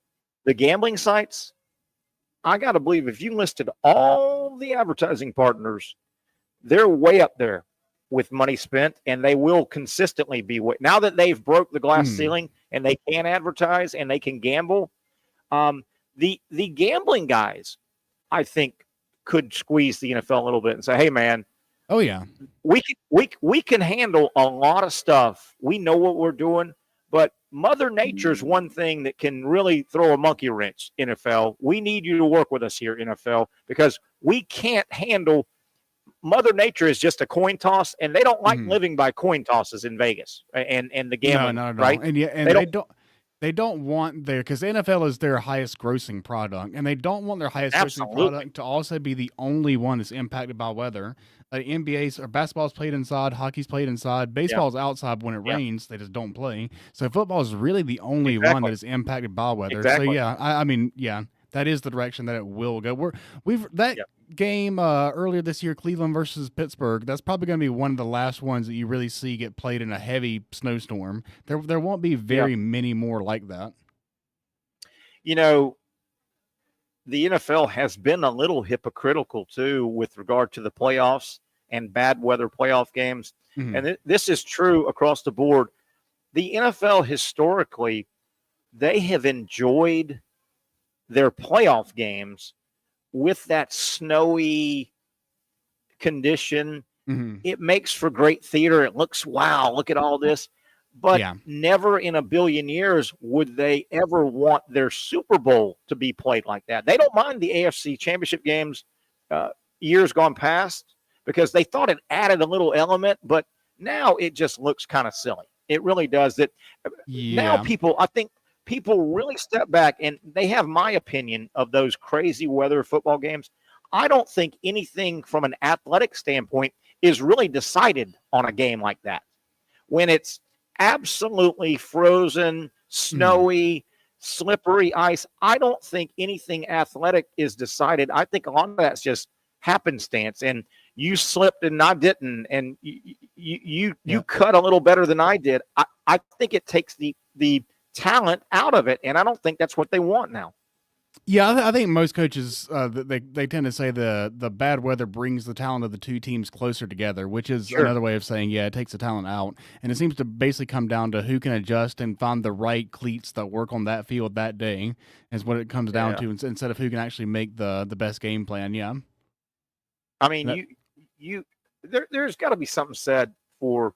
the gambling sites, I got to believe if you listed all the advertising partners, they're way up there with money spent, and they will consistently be. Now that they've broke the glass ceiling and they can advertise and they can gamble, the gambling guys, I think, could squeeze the NFL a little bit and say, hey, man, Oh yeah. we can handle a lot of stuff. We know what we're doing, but Mother Nature is one thing that can really throw a monkey wrench, NFL. We need you to work with us here, NFL, because we can't handle Mother Nature is just a coin toss, and they don't like living by coin tosses in Vegas and the gambling, No, right? And they don't want their, because the NFL is their highest grossing product, and they don't want their highest grossing product to also be the only one that's impacted by weather. NBA's or basketball's played inside, hockey's played inside, baseball's outside when it rains. They just don't play. So football is really the only one that is impacted by weather. So yeah, I mean, yeah, that is the direction that it will go. Game earlier this year, Cleveland versus Pittsburgh, that's probably going to be one of the last ones that you really see get played in a heavy snowstorm. There won't be very many more like that. You know, the NFL has been a little hypocritical too with regard to the playoffs and bad weather playoff games. And this is true across the board. The NFL historically, they have enjoyed their playoff games with that snowy condition. It makes for great theater. It looks, wow, look at all this. But never in a billion years would they ever want their Super Bowl to be played like that. They don't mind the AFC Championship games years gone past because they thought it added a little element, but now it just looks kind of silly. It really does. Now I think people really step back, and they have my opinion of those crazy weather football games. I don't think anything from an athletic standpoint is really decided on a game like that. When it's absolutely frozen, snowy, slippery ice, I don't think anything athletic is decided. I think a lot of that's just happenstance, and you slipped and I didn't, and you cut a little better than I did. I think it takes the talent out of it, and I don't think that's what they want now. Yeah, I think most coaches they tend to say the bad weather brings the talent of the two teams closer together, which is another way of saying it takes the talent out. And it seems to basically come down to who can adjust and find the right cleats that work on that field that day is what it comes down to, instead of who can actually make the best game plan. Yeah, I mean, there's got to be something said for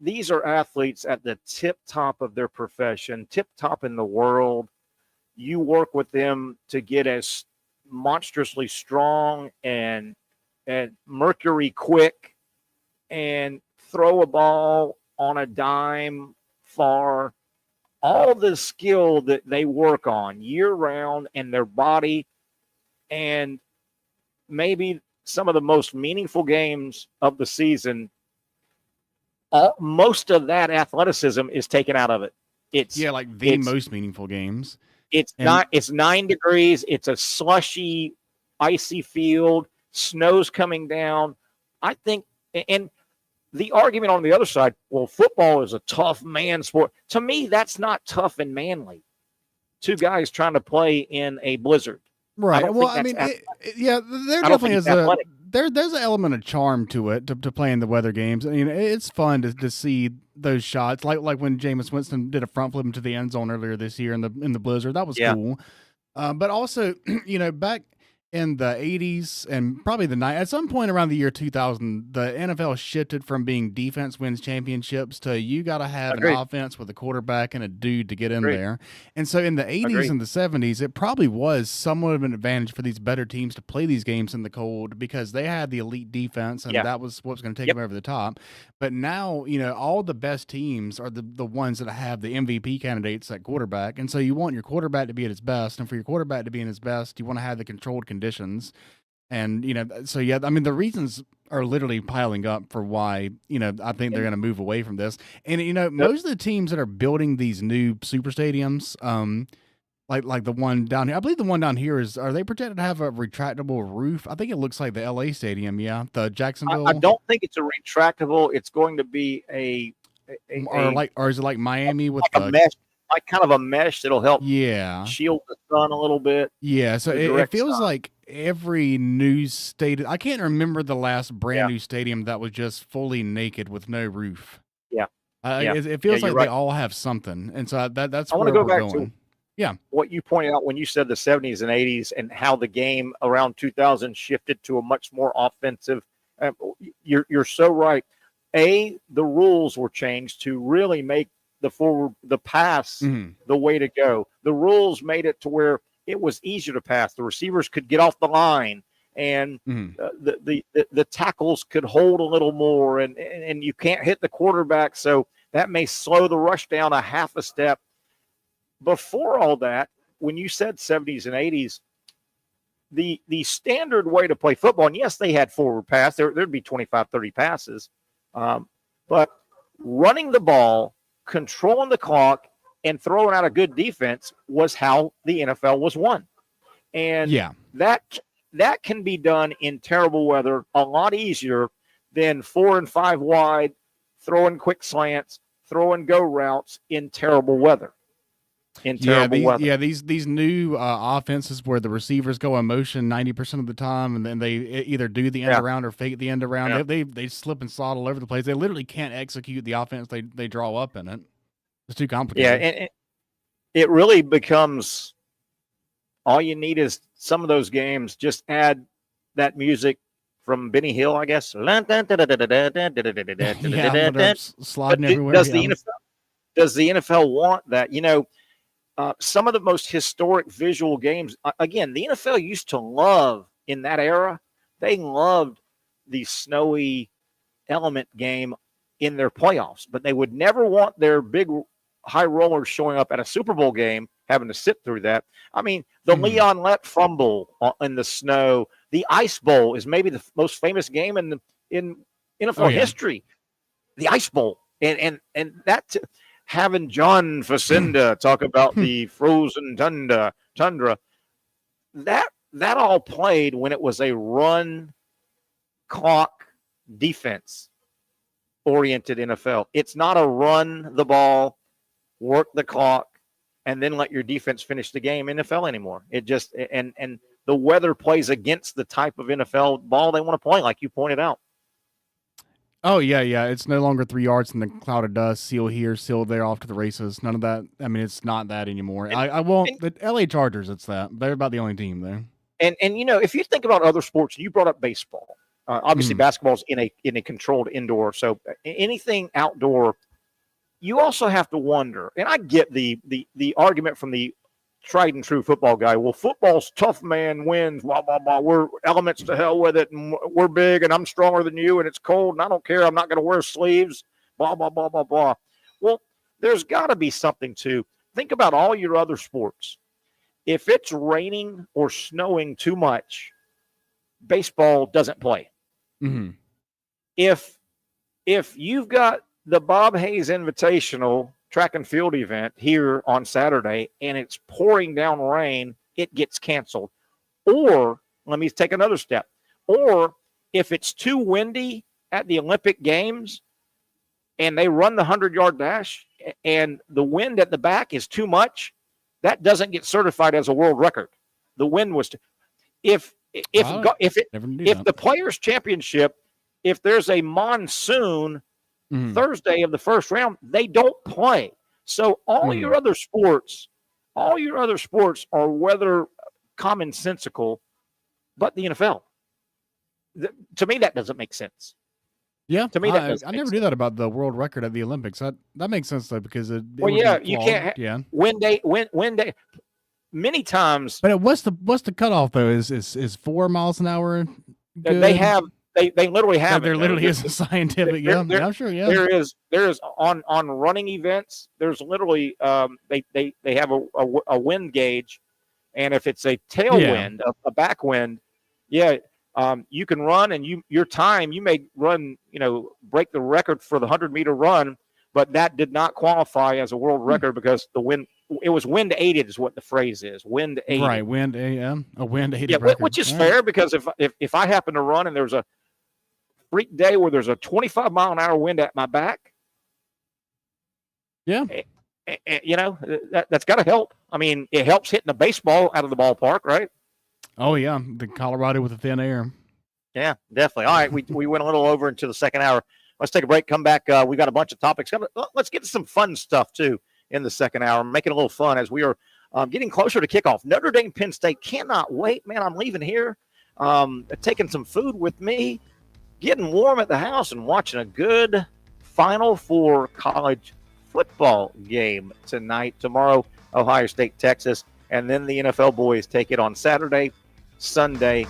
these are athletes at the tip top of their profession, tip top in the world. You work with them to get as monstrously strong and mercury quick and throw a ball on a dime far. All the skill that they work on year round and their body, and maybe some of the most meaningful games of the season, most of that athleticism is taken out of it. It's like the most meaningful games. It's 9 degrees. It's a slushy, icy field. Snow's coming down. I think, and the argument on the other side, well, football is a tough man sport. To me, that's not tough and manly. Two guys trying to play in a blizzard. Right. Well, I mean, there definitely is there's an element of charm to it, to playing the weather games. I mean, it's fun to see those shots, like when Jameis Winston did a front flip into the end zone earlier this year in the blizzard. That was cool. But also, back in the 80s and probably the 90s, at some point around the year 2000, the NFL shifted from being defense wins championships to you got to have an offense with a quarterback and a dude to get in there. And so in the 80s and the 70s, it probably was somewhat of an advantage for these better teams to play these games in the cold because they had the elite defense, and that was what was going to take them over the top. But now, all the best teams are the ones that have the MVP candidates at quarterback. And so you want your quarterback to be at his best. And for your quarterback to be in his best, you want to have the controlled conditions. And, so I mean, the reasons are literally piling up for why, I think they're going to move away from this. And, most of the teams that are building these new super stadiums, like the one down here, I believe the one down here are they projected to have a retractable roof? I think it looks like the LA stadium. Yeah. The Jacksonville. I don't think it's a retractable. It's going to be or is it like Miami with like a mesh? Like kind of a mesh that'll help shield the sun a little bit. Yeah, so it feels like every new stadium. I can't remember the last brand new stadium that was just fully naked with no roof. Yeah. It feels like they all have something. And so that's I where want to go we're back going. what you pointed out when you said the 70s and 80s and how the game around 2000 shifted to a much more offensive. You're so right. The rules were changed to really make the pass the way to go. The rules made it to where it was easier to pass. The receivers could get off the line, and the tackles could hold a little more, and you can't hit the quarterback, so that may slow the rush down a half a step. Before all that, when you said 70s and 80s, the standard way to play football, and yes, they had forward pass. There'd be 25, 30 passes, but running the ball, controlling the clock, and throwing out a good defense was how the NFL was won. And that can be done in terrible weather a lot easier than 4 and 5 wide, throwing quick slants, throwing go routes in terrible weather. Weather. These new offenses where the receivers go in motion 90% of the time, and then they either do the end around or fake the end around. They slip and slide all over the place. They literally can't execute the offense they draw up in it. It's too complicated. Yeah, and it really becomes all you need is some of those games. Just add that music from Benny Hill, I guess. Sliding everywhere. Does the NFL want that? Some of the most historic visual games, again, the NFL used to love in that era. They loved the snowy element game in their playoffs, but they would never want their big high rollers showing up at a Super Bowl game, having to sit through that. I mean, the Leon Lett fumble in the snow, the Ice Bowl is maybe the most famous game in NFL history. The Ice Bowl, and that. Having John Facenda talk about the frozen tundra, that all played when it was a run clock defense oriented NFL. It's not a run the ball, work the clock, and then let your defense finish the game NFL anymore. It just and the weather plays against the type of NFL ball they want to play, like you pointed out. Oh, yeah. It's no longer 3 yards in the cloud of dust, seal here, seal there, off to the races. None of that. I mean, it's not that anymore. The LA Chargers, it's that. They're about the only team there. And if you think about other sports, you brought up baseball. Obviously, basketball's in a controlled indoor. So anything outdoor, you also have to wonder. And I get the argument from the tried and true football guy. Well, football's tough man wins, blah, blah, blah. We're elements to hell with it, and we're big, and I'm stronger than you, and it's cold, and I don't care. I'm not going to wear sleeves, blah, blah, blah, blah, blah. Well, there's got to be something to think about all your other sports. If it's raining or snowing too much, baseball doesn't play. If you've got the Bob Hayes Invitational track and field event here on Saturday and it's pouring down rain, it gets canceled. Or let me take another step. Or if it's too windy at the Olympic Games and they run the 100-yard dash and the wind at the back is too much, that doesn't get certified as a world record. The wind was if the Players Championship, if there's a monsoon Thursday of the first round, they don't play. So all your other sports are weather commonsensical, but the NFL. To me, that doesn't make sense. Yeah, to me, that doesn't. I never knew that about the world record at the Olympics. That makes sense though, because you can't. Wind day. Many times, but what's the cutoff though? Is 4 miles an hour? Good? They literally have. There literally is a scientific. I'm sure. Yeah, there is on running events. There's literally they have a wind gauge, and if it's a tailwind, a backwind, you can run, and your time you may run, break the record for the 100-meter run, but that did not qualify as a world record because the wind. It was wind aided, is what the phrase is. Wind aided. Right, wind AM, a wind aided. Yeah, record. Which is fair because if I happen to run and there's a freak day where there's a 25-mile-an-hour wind at my back, that's got to help. I mean, it helps hitting a baseball out of the ballpark, right? Oh yeah, the Colorado with the thin air. Yeah, definitely. All right, we went a little over into the second hour. Let's take a break. Come back. We've got a bunch of topics. Let's get to some fun stuff too in the second hour, make it a little fun as we are getting closer to kickoff. Notre Dame, Penn State, cannot wait. Man, I'm leaving here, taking some food with me, getting warm at the house, and watching a good Final Four college football game tonight. Tomorrow, Ohio State, Texas, and then the NFL boys take it on Saturday, Sunday,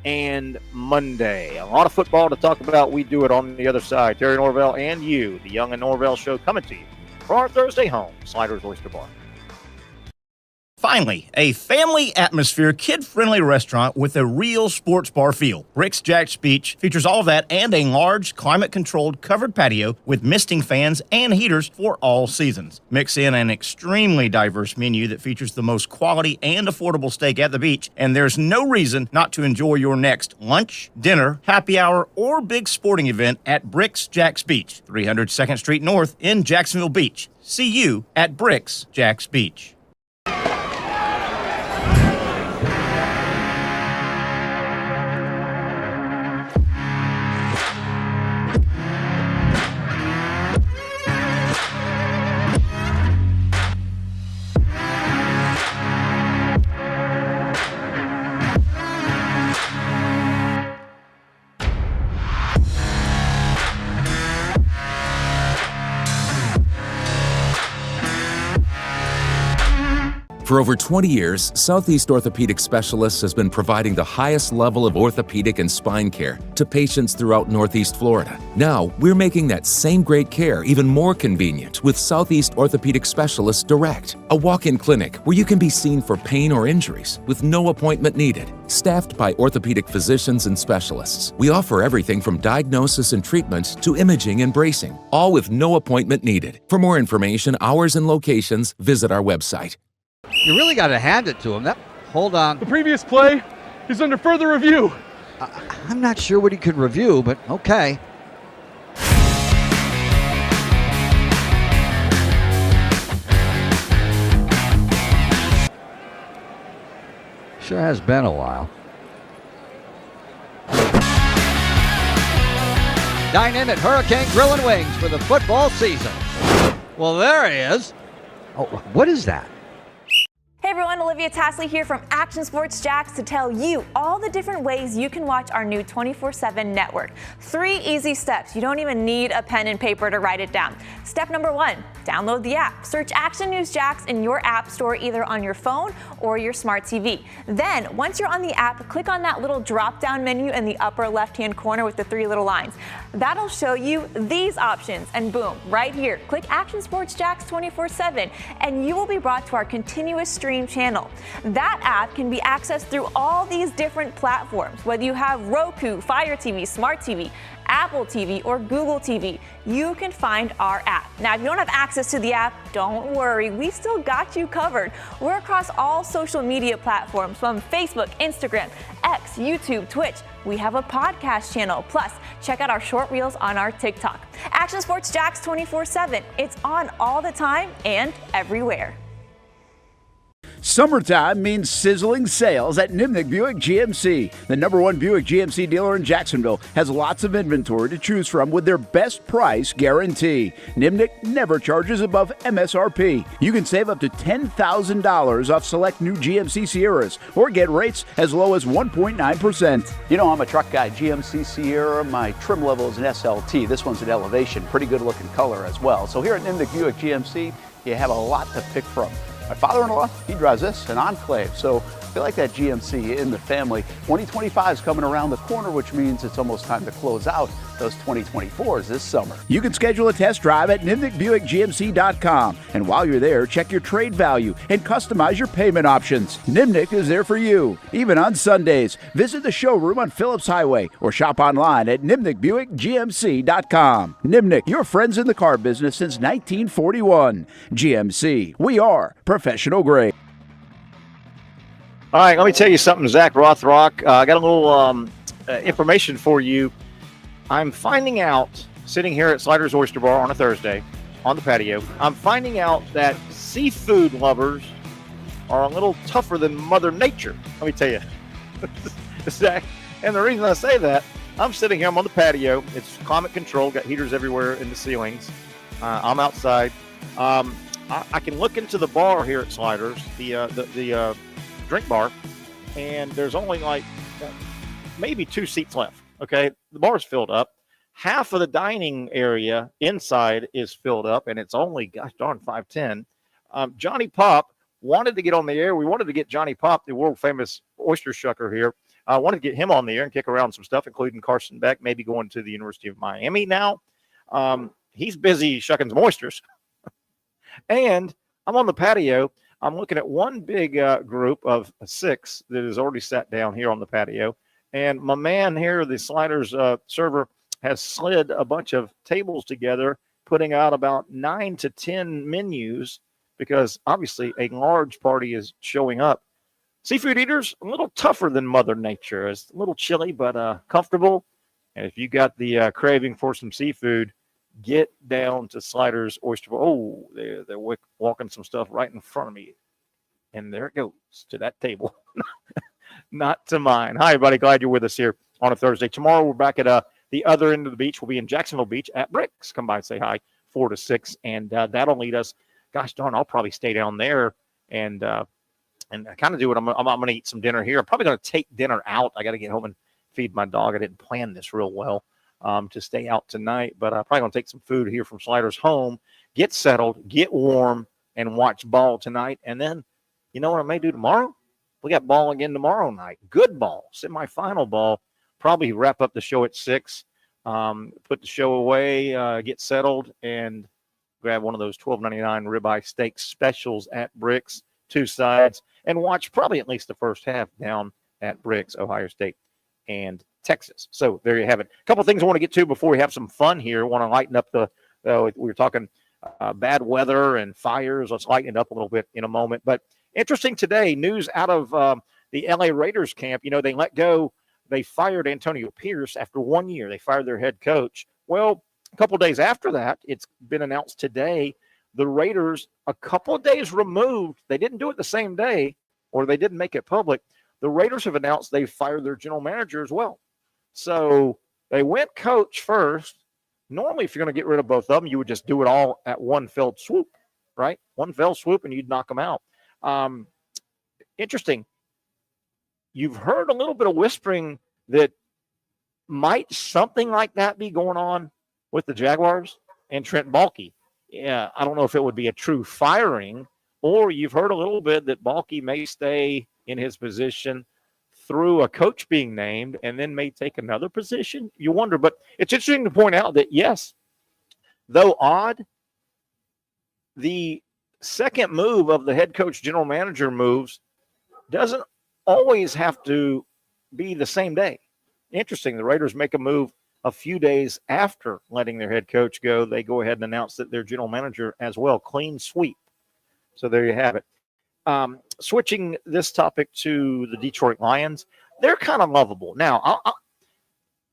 and Monday. A lot of football to talk about. We do it on the other side. Terry Norvelle and you, the Young and Norvelle Show, coming to you for our Thursday home, Sliders Oyster Bar. Finally, a family atmosphere, kid-friendly restaurant with a real sports bar feel. Rick's Jack's Beach features all of that and a large, climate-controlled covered patio with misting fans and heaters for all seasons. Mix in an extremely diverse menu that features the most quality and affordable steak at the beach, and there's no reason not to enjoy your next lunch, dinner, happy hour, or big sporting event at Rick's Jack's Beach, 300 2nd Street North in Jacksonville Beach. See you at Rick's Jack's Beach. For over 20 years, Southeast Orthopedic Specialists has been providing the highest level of orthopedic and spine care to patients throughout Northeast Florida. Now, we're making that same great care even more convenient with Southeast Orthopedic Specialists Direct, a walk-in clinic where you can be seen for pain or injuries with no appointment needed. Staffed by orthopedic physicians and specialists, we offer everything from diagnosis and treatment to imaging and bracing, all with no appointment needed. For more information, hours, and locations, visit our website. You really got to hand it to him. Hold on. The previous play is under further review. I'm not sure what he could review, but okay. Sure has been a while. Dynamic Hurricane Grill and Wings for the football season. Well, there he is. Oh, what is that? Hey everyone, Olivia Tasley here from Action Sports Jacks to tell you all the different ways you can watch our new 24/7 network. 3 easy steps. You don't even need a pen and paper to write it down. Step number 1, download the app. Search Action News Jacks in your app store either on your phone or your smart TV. Then, once you're on the app, click on that little drop-down menu in the upper left-hand corner with the 3 little lines. That'll show you these options, and boom, right here, click Action Sports Jacks 24/7, and you will be brought to our continuous stream channel. That app can be accessed through all these different platforms, whether you have Roku, Fire TV, Smart TV, Apple TV, or Google TV. You can find our app. Now, if you don't have access to the app, don't worry, we still got you covered. We're across all social media platforms from Facebook, Instagram, X, YouTube, Twitch. We have a podcast channel. Plus, check out our short reels on our TikTok. Action Sports Jacks 24/7. It's on all the time and everywhere. Summertime means sizzling sales at Nimnick Buick GMC. The #1 Buick GMC dealer in Jacksonville has lots of inventory to choose from with their best price guarantee. Nimnick never charges above MSRP. You can save up to $10,000 off select new GMC Sierras or get rates as low as 1.9%. You know, I'm a truck guy. GMC Sierra, my trim level is an SLT. This one's an Elevation. Pretty good looking color as well. So here at Nimnick Buick GMC, you have a lot to pick from. My father-in-law, he drives this, an Enclave, so we like that GMC in the family. 2025 is coming around the corner, which means it's almost time to close out those 2024s this summer. You can schedule a test drive at NimnickBuickGMC.com, and while you're there, check your trade value and customize your payment options. Nimnick is there for you, even on Sundays. Visit the showroom on Phillips Highway or shop online at NimnickBuickGMC.com. Nimnick, your friends in the car business since 1941. GMC, we are professional grade. All right, let me tell you something, Zach Rothrock. I got a little information for you. I'm finding out, sitting here at Sliders Oyster Bar on a Thursday, on the patio, I'm finding out that seafood lovers are a little tougher than Mother Nature. Let me tell you, Zach. And the reason I say that, I'm sitting here, I'm on the patio. It's climate controlled, got heaters everywhere in the ceilings. I'm outside. I can look into the bar here at Sliders, the drink bar, and there's only like maybe 2 seats left. Okay, the bar's filled up. Half of the dining area inside is filled up, and it's only, gosh darn, 5:10. Johnny Pop wanted to get on the air. We wanted to get Johnny Pop, the world famous oyster shucker here. I wanted to get him on the air and kick around some stuff, including Carson Beck, maybe going to the University of Miami now. He's busy shucking some oysters. And I'm on the patio. I'm looking at one big group of 6 that is already sat down here on the patio. And my man here, the Sliders server, has slid a bunch of tables together, putting out about 9 to 10 menus because obviously a large party is showing up. Seafood eaters, a little tougher than Mother Nature. It's a little chilly, but comfortable. And if you got the craving for some seafood, get down to Sliders Oyster Bowl. Oh, they're walking some stuff right in front of me. And there it goes to that table. Not to mine. Hi, everybody. Glad you're with us here on a Thursday. Tomorrow, we're back at the other end of the beach. We'll be in Jacksonville Beach at Bricks. Come by and say hi, 4 to 6. And that'll lead us. Gosh darn, I'll probably stay down there and kind of do what I'm going to eat some dinner here. I'm probably going to take dinner out. I got to get home and feed my dog. I didn't plan this real well to stay out tonight, but I'm probably going to take some food here from Sliders home, get settled, get warm, and watch ball tonight. And then, you know what I may do tomorrow? We got ball again tomorrow night. Good ball, semifinal ball. Probably wrap up the show at 6, put the show away, get settled, and grab one of those $12.99 ribeye steak specials at Bricks, 2 sides, and watch probably at least the first half down at Bricks, Ohio State, and Texas. So there you have it. A couple of things I want to get to before we have some fun here. Want to lighten up we were talking bad weather and fires. Let's lighten it up a little bit in a moment. But interesting today, news out of the LA Raiders camp. You know, they fired Antonio Pierce after 1 year. They fired their head coach. Well, a couple of days after that, it's been announced today, the Raiders, a couple of days removed, they didn't do it the same day, or they didn't make it public. The Raiders have announced they fired their general manager as well. So they went coach first. Normally, if you're going to get rid of both of them, you would just do it all at one fell swoop, right? One fell swoop, and you'd knock them out. Interesting. You've heard a little bit of whispering that might something like that be going on with the Jaguars and Trent Baalke. Yeah, I don't know if it would be a true firing, or you've heard a little bit that Baalke may stay in his position through a coach being named and then may take another position. You wonder, but it's interesting to point out that, yes, though odd, the second move of the head coach general manager moves doesn't always have to be the same day. Interesting. The Raiders make a move a few days after letting their head coach go. They go ahead and announce that their general manager as well. Clean sweep. So there you have it. Switching this topic to the Detroit Lions, they're kind of lovable. Now,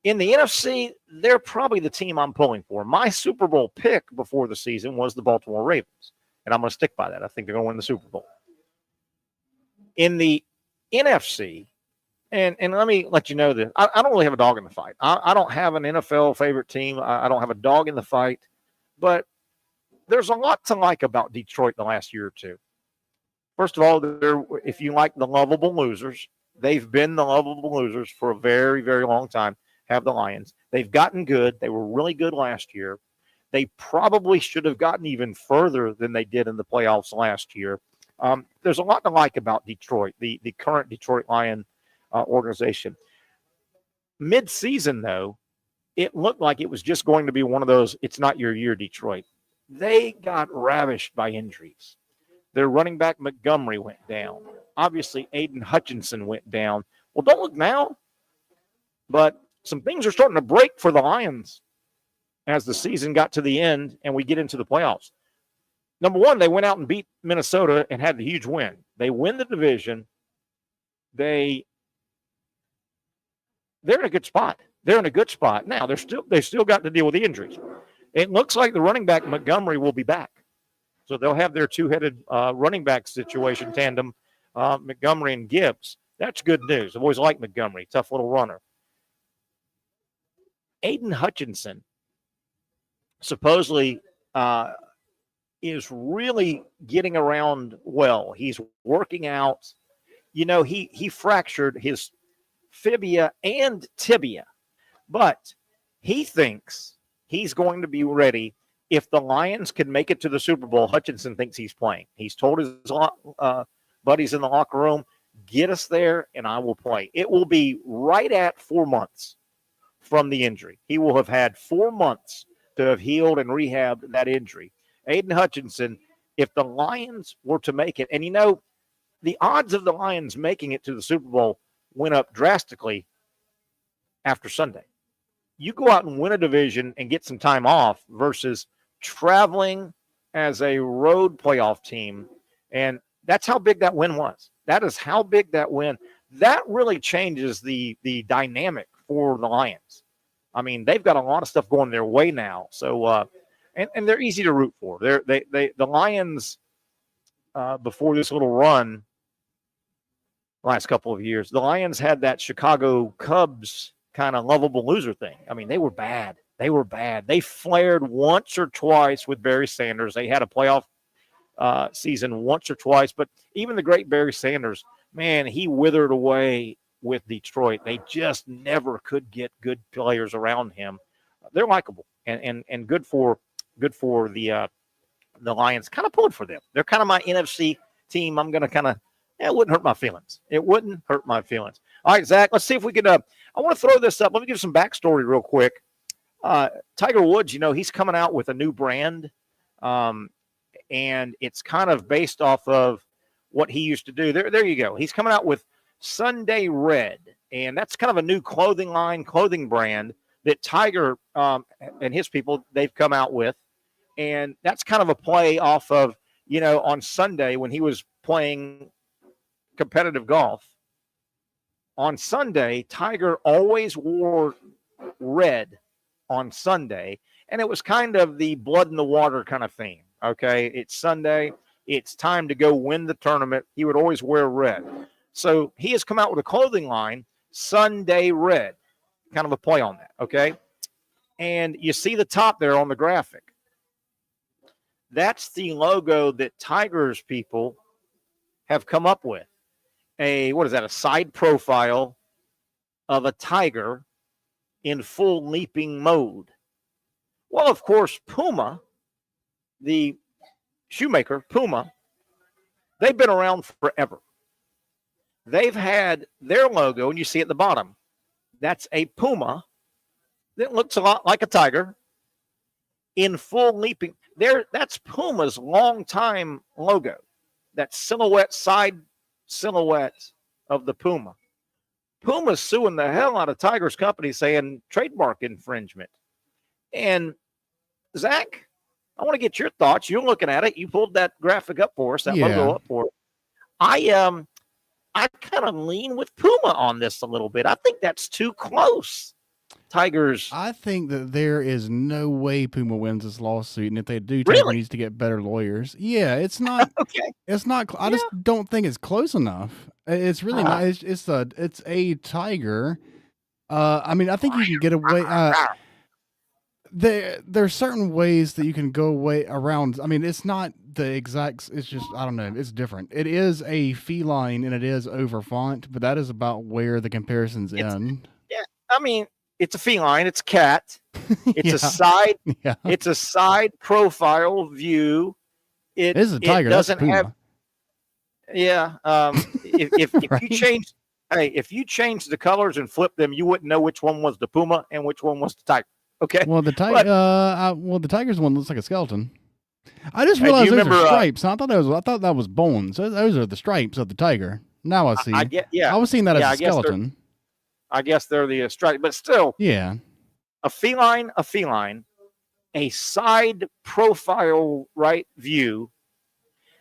in the NFC, they're probably the team I'm pulling for. My Super Bowl pick before the season was the Baltimore Ravens, and I'm going to stick by that. I think they're going to win the Super Bowl. In the NFC, and let me let you know that I don't really have a dog in the fight. I don't have an NFL favorite team. I don't have a dog in the fight, but there's a lot to like about Detroit the last year or two. First of all, if you like the lovable losers, they've been the lovable losers for a very, very long time, have the Lions. They've gotten good. They were really good last year. They probably should have gotten even further than they did in the playoffs last year. There's a lot to like about Detroit, the current Detroit Lion organization. Mid-season, though, it looked like it was just going to be one of those, it's not your year, Detroit. They got ravished by injuries. Their running back Montgomery went down. Obviously, Aiden Hutchinson went down. Well, don't look now, but some things are starting to break for the Lions as the season got to the end and we get into the playoffs. Number one, they went out and beat Minnesota and had the huge win. They win the division. They're in a good spot. They're in a good spot. Now, they still got to deal with the injuries. It looks like the running back Montgomery will be back. So they'll have their two-headed running back situation tandem, Montgomery and Gibbs. That's good news. I've always liked Montgomery, tough little runner. Aiden Hutchinson supposedly is really getting around well. He's working out. He fractured his fibia and tibia, but he thinks he's going to be ready if the Lions can make it to the Super Bowl. Hutchinson thinks he's playing. He's told his buddies in the locker room, get us there and I will play. It will be right at 4 months from the injury. He will have had 4 months to have healed and rehabbed that injury. Aiden Hutchinson, if the Lions were to make it, and the odds of the Lions making it to the Super Bowl went up drastically after Sunday. You go out and win a division and get some time off versus traveling as a road playoff team. And that's how big that win was. That is how big that win. That really changes the dynamic for the Lions. I mean, they've got a lot of stuff going their way now. So, and they're easy to root for. The Lions, before this little run, last couple of years, the Lions had that Chicago Cubs kind of lovable loser thing. I mean, they were bad. They flared once or twice with Barry Sanders. They had a playoff season once or twice, but even the great Barry Sanders, man, he withered away with Detroit. They just never could get good players around him. They're likable and good for the Lions. Kind of pulling for them. They're kind of my NFC team. I'm going to it wouldn't hurt my feelings. All right, Zach, let's see if we can I want to throw this up. Let me give some backstory real quick. Tiger Woods, he's coming out with a new brand, and it's kind of based off of what he used to do. There you go. He's coming out with Sunday Red, and that's kind of a new clothing brand that Tiger and his people, they've come out with, and that's kind of a play off of, on Sunday when he was playing competitive golf. On Sunday, Tiger always wore red on Sunday, and it was kind of the blood in the water kind of theme. Okay, it's Sunday. It's time to go win the tournament. He would always wear red. So he has come out with a clothing line, Sunday Red, kind of a play on that, okay? And you see the top there on the graphic. That's the logo that Tiger's people have come up with. A side profile of a tiger in full leaping mode. Well, of course, Puma, the shoemaker, Puma, they've been around forever. They've had their logo, and you see at the bottom, that's a Puma that looks a lot like a tiger in full leaping. That's Puma's longtime logo, that side silhouette of the Puma. Puma's suing the hell out of Tiger's company saying trademark infringement. And Zach, I want to get your thoughts. You're looking at it. You pulled that graphic up for us, that logo up for us. I kind of lean with Puma on this a little bit. I think that's too close. Tigers. I think that there is no way Puma wins this lawsuit, and if they do, Tiger needs to get better lawyers. Yeah, it's not. Okay. It's not. I just don't think it's close enough. It's really not. It's a tiger. I mean, I think you can get away. There's certain ways that you can go away around. I mean, it's not the exact. It's just, I don't know. It's different. It is a feline and it is over font, but that is about where the comparisons end. Yeah, I mean, it's a feline. It's a cat. It's a side. Yeah. It's a side profile view. It is a tiger. It doesn't have. Yeah. If you change, if you change the colors and flip them, you wouldn't know which one was the Puma and which one was the tiger. Okay. Well, the tiger. The tiger's one looks like a skeleton. I just realized those are stripes. I thought that was bones. Those are the stripes of the tiger. Now I see. I was seeing that as a skeleton. I guess they're the stripe, but still. Yeah. A feline, a side profile view.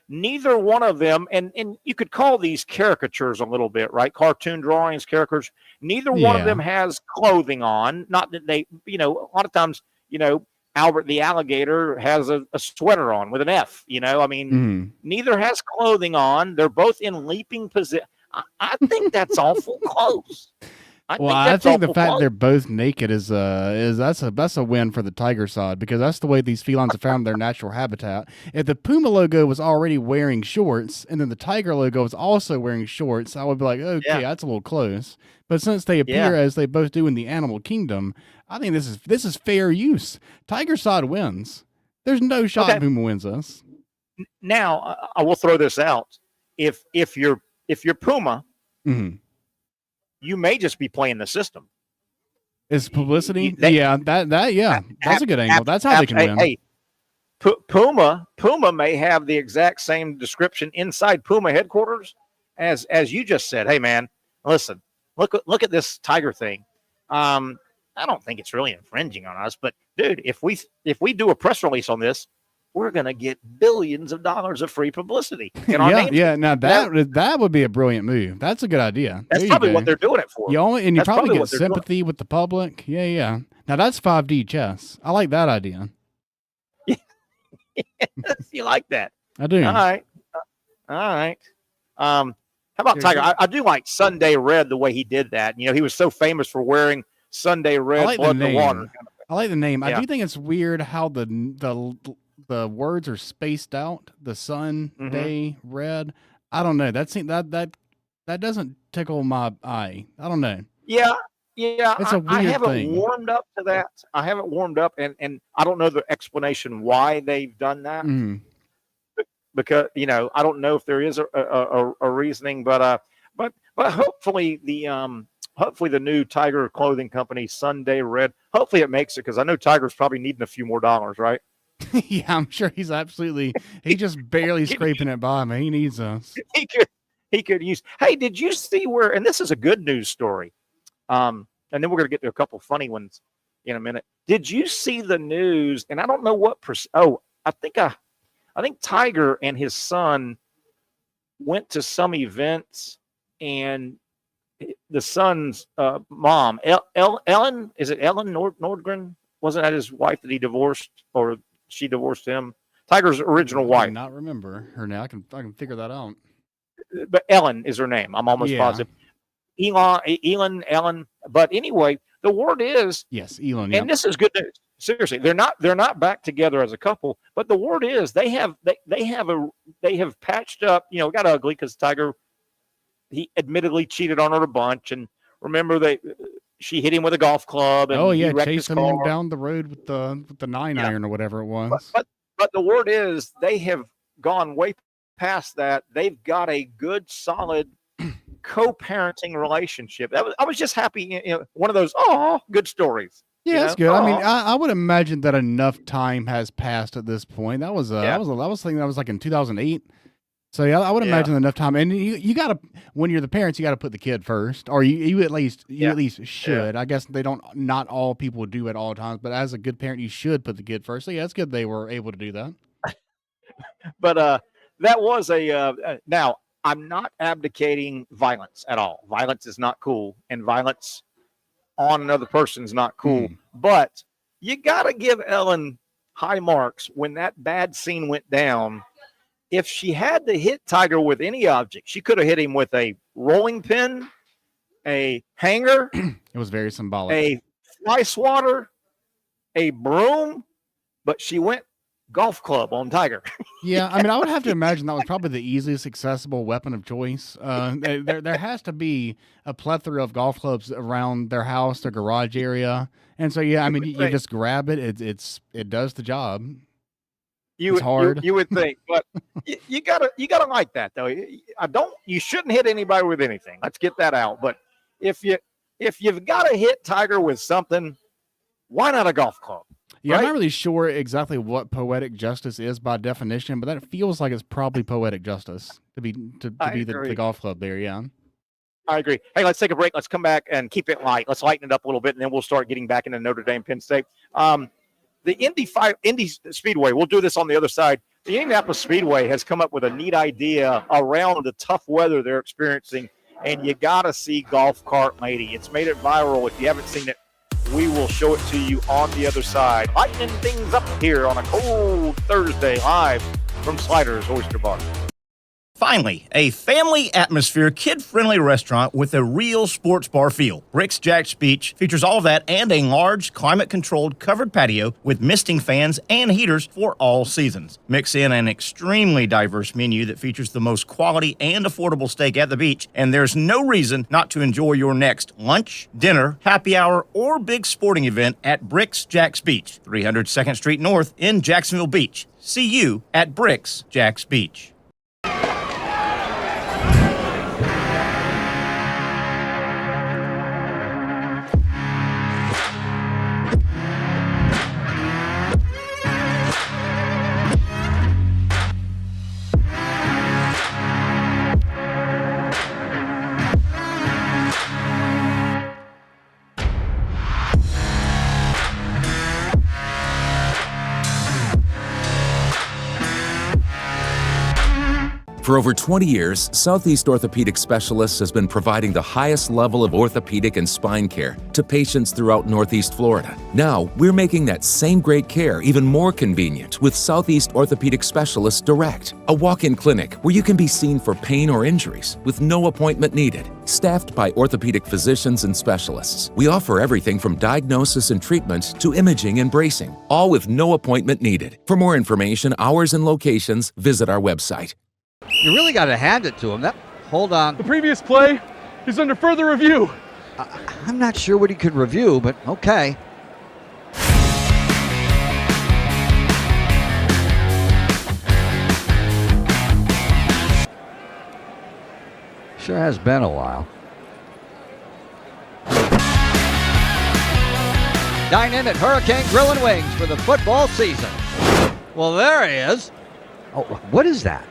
Neither one of them, and you could call these caricatures a little bit, right? Cartoon drawings, caricatures. Neither one of them has clothing on. Not that they, a lot of times, Albert the alligator has a sweater on with an F, I mean, neither has clothing on. They're both in leaping position. I think that's awful close. I think the fact they're both naked is that's a win for the tiger side, because that's the way these felines have found their natural habitat. If the puma logo was already wearing shorts and then the tiger logo was also wearing shorts, I would be like, okay, that's a little close. But since they appear as they both do in the animal kingdom, I think this is fair use. Tiger side wins. There's no shot puma wins us. Now I will throw this out: if you're puma. Mm-hmm. You may just be playing the system. Is publicity? That's a good angle. That's how they can win. Hey, Puma may have the exact same description inside Puma headquarters as you just said. Hey, man, listen, look at this tiger thing. I don't think it's really infringing on us, but dude, if we do a press release on this, we're going to get billions of dollars of free publicity. Now that would be a brilliant move. That's a good idea. That's probably what they're doing it for. You probably get sympathy with the public. Yeah. Now that's 5D chess. I like that idea. You like that? I do. All right. How about Tiger? I do like Sunday Red, the way he did that. He was so famous for wearing Sunday Red, blood in the water. I like the name. Yeah. I do think it's weird how the words are spaced out. The Sunday Red. I don't know. That doesn't tickle my eye. I don't know. Yeah. It's a weird I haven't thing. warmed up to that. I haven't warmed up, and I don't know the explanation why they've done that. Mm. Because I don't know if there is a reasoning, but hopefully the new Tiger clothing company, Sunday Red, hopefully it makes it, because I know Tiger's probably needing a few more dollars, right? Yeah, I'm sure he's just barely scraping it by, man. He needs us. He could use. Hey, did you see where? And this is a good news story. And then we're gonna get to a couple funny ones in a minute. Did you see the news? And I don't know what. I think Tiger and his son went to some events, and the son's mom, Ellen, is it Ellen Nordgren? Wasn't that his wife that he divorced, or she divorced him? Tiger's original wife. I do not remember her now. I can figure that out. But Ellen is her name. I'm almost positive. Ellen. But anyway, the word is yes, Elon. And this is good news. Seriously, they're not back together as a couple. But the word is they have patched up. It got ugly because Tiger, he admittedly cheated on her a bunch, and remember she hit him with a golf club. And chasing him down the road with the 9-iron or whatever it was. But the word is they have gone way past that. They've got a good, solid co-parenting relationship. I was just happy. One of those good stories. Yeah, that's good. I mean, I would imagine that enough time has passed at this point. That was I was thinking that was like in 2008. So yeah, I would imagine enough time. And you gotta, when you're the parents, you gotta put the kid first, or you at least should. I guess not all people do at all times, but as a good parent, you should put the kid first. So yeah, it's good they were able to do that. But that was now I'm not abdicating violence at all. Violence is not cool, and violence on another person is not cool. But you gotta give Ellen high marks when that bad scene went down. If she had to hit Tiger with any object, she could have hit him with a rolling pin, a hanger. It was very symbolic. A fly swatter, a broom, but she went golf club on Tiger. Yeah, I mean, I would have to imagine that was probably the easiest accessible weapon of choice. There has to be a plethora of golf clubs around their house, their garage area, and so yeah, I mean, you just grab it. It does the job. It's hard. You would think, but you gotta like that though. You shouldn't hit anybody with anything. Let's get that out. But if you've got to hit Tiger with something, why not a golf club? Yeah, right? I'm not really sure exactly what poetic justice is by definition, but that feels like it's probably poetic justice to be the golf club there. Yeah, I agree. Hey, let's take a break. Let's come back and keep it light. Let's lighten it up a little bit, and then we'll start getting back into Notre Dame, Penn State. The Indy Speedway, we'll do this on the other side. The Indianapolis Speedway has come up with a neat idea around the tough weather they're experiencing, and you got to see Golf Cart Lady. It's made it viral. If you haven't seen it, we will show it to you on the other side. Lightening things up here on a cold Thursday live from Sliders Oyster Bar. Finally, a family atmosphere, kid-friendly restaurant with a real sports bar feel. Rick's Jack's Beach features all of that and a large, climate-controlled covered patio with misting fans and heaters for all seasons. Mix in an extremely diverse menu that features the most quality and affordable steak at the beach, and there's no reason not to enjoy your next lunch, dinner, happy hour, or big sporting event at Rick's Jack's Beach, 300 2nd Street North in Jacksonville Beach. See you at Rick's Jack's Beach. For over 20 years, Southeast Orthopedic Specialists has been providing the highest level of orthopedic and spine care to patients throughout Northeast Florida. Now, we're making that same great care even more convenient with Southeast Orthopedic Specialists Direct, a walk-in clinic where you can be seen for pain or injuries with no appointment needed. Staffed by orthopedic physicians and specialists, we offer everything from diagnosis and treatment to imaging and bracing, all with no appointment needed. For more information, hours, and locations, visit our website. You really got to hand it to him. Hold on. The previous play is under further review. I'm not sure what he could review, but okay. Sure has been a while. Dine in at Hurricane Grill and Wings for the football season. Well, there he is. Oh, what is that?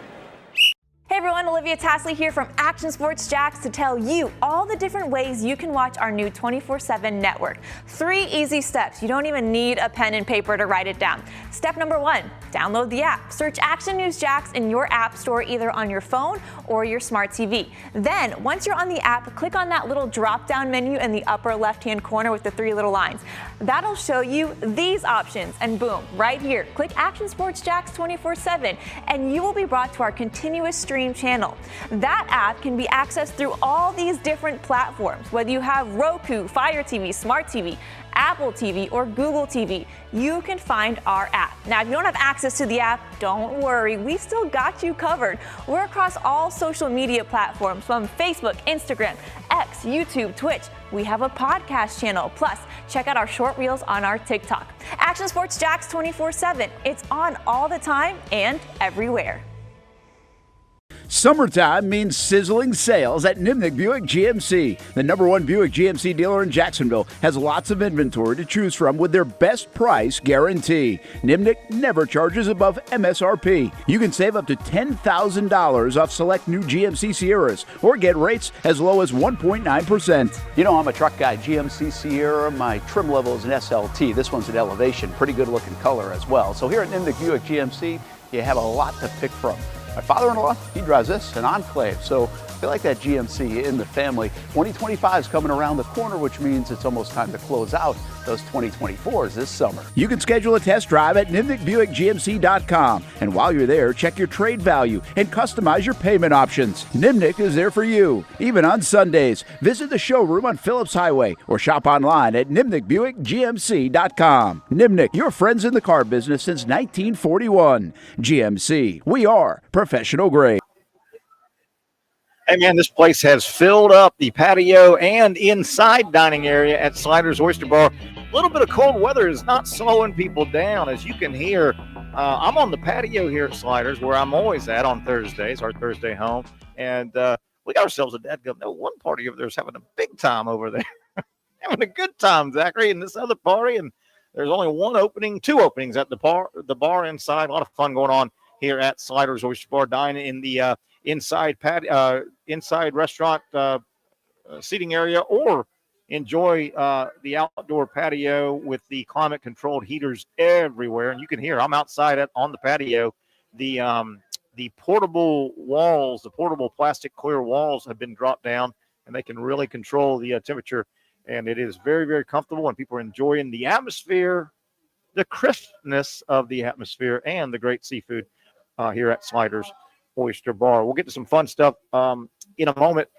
Hey everyone, Olivia Tasley here from Action Sports Jacks to tell you all the different ways you can watch our new 24/7 network. 3 easy steps. You don't even need a pen and paper to write it down. Step number 1, download the app. Search Action News Jacks in your app store either on your phone or your smart TV. Then, once you're on the app, click on that little drop-down menu in the upper left-hand corner with the 3 little lines. That'll show you these options, and boom, right here, click Action Sports Jacks 24/7, and you will be brought to our continuous stream channel. That app can be accessed through all these different platforms, whether you have Roku, Fire TV, Smart TV, Apple TV, or Google TV. You can find our app. Now, if you don't have access to the app, don't worry, we still got you covered. We're across all social media platforms from Facebook, Instagram, X, YouTube, Twitch. We have a podcast channel. Plus, check out our short reels on our TikTok. Action Sports Jacks 24/7. It's on all the time and everywhere. Summertime means sizzling sales at Nimnick Buick GMC. The #1 Buick GMC dealer in Jacksonville has lots of inventory to choose from with their best price guarantee. Nimnick never charges above MSRP. You can save up to $10,000 off select new GMC Sierras or get rates as low as 1.9%. You know, I'm a truck guy. GMC Sierra, my trim level is an SLT. This one's an Elevation. Pretty good looking color as well. So here at Nimnick Buick GMC, you have a lot to pick from. My father-in-law, he drives this, an Enclave, so I like that GMC in the family. 2025 is coming around the corner, which means it's almost time to close out those 2024s this summer. You can schedule a test drive at NimnickBuickGMC.com. And while you're there, check your trade value and customize your payment options. Nimnick is there for you, even on Sundays. Visit the showroom on Phillips Highway or shop online at NimnickBuickGMC.com. Nimnick, your friends in the car business since 1941. GMC, we are professional grade. Hey, man, this place has filled up the patio and inside dining area at Sliders Oyster Bar. A little bit of cold weather is not slowing people down. As you can hear, I'm on the patio here at Sliders, where I'm always at on Thursdays, our Thursday home. And we got ourselves a dadgum. No, one party over there is having a big time over there. Having a good time, Zachary, and this other party. And there's only two openings at the bar inside. A lot of fun going on here at Sliders Oyster Bar. Dine in the inside restaurant seating area, or enjoy the outdoor patio with the climate controlled heaters everywhere. And you can hear, I'm outside on the patio. The portable walls, the portable plastic clear walls have been dropped down, and they can really control the temperature. And it is very, very comfortable, and people are enjoying the atmosphere, the crispness of the atmosphere, and the great seafood here at Sliders Oyster Bar. We'll get to some fun stuff in a moment.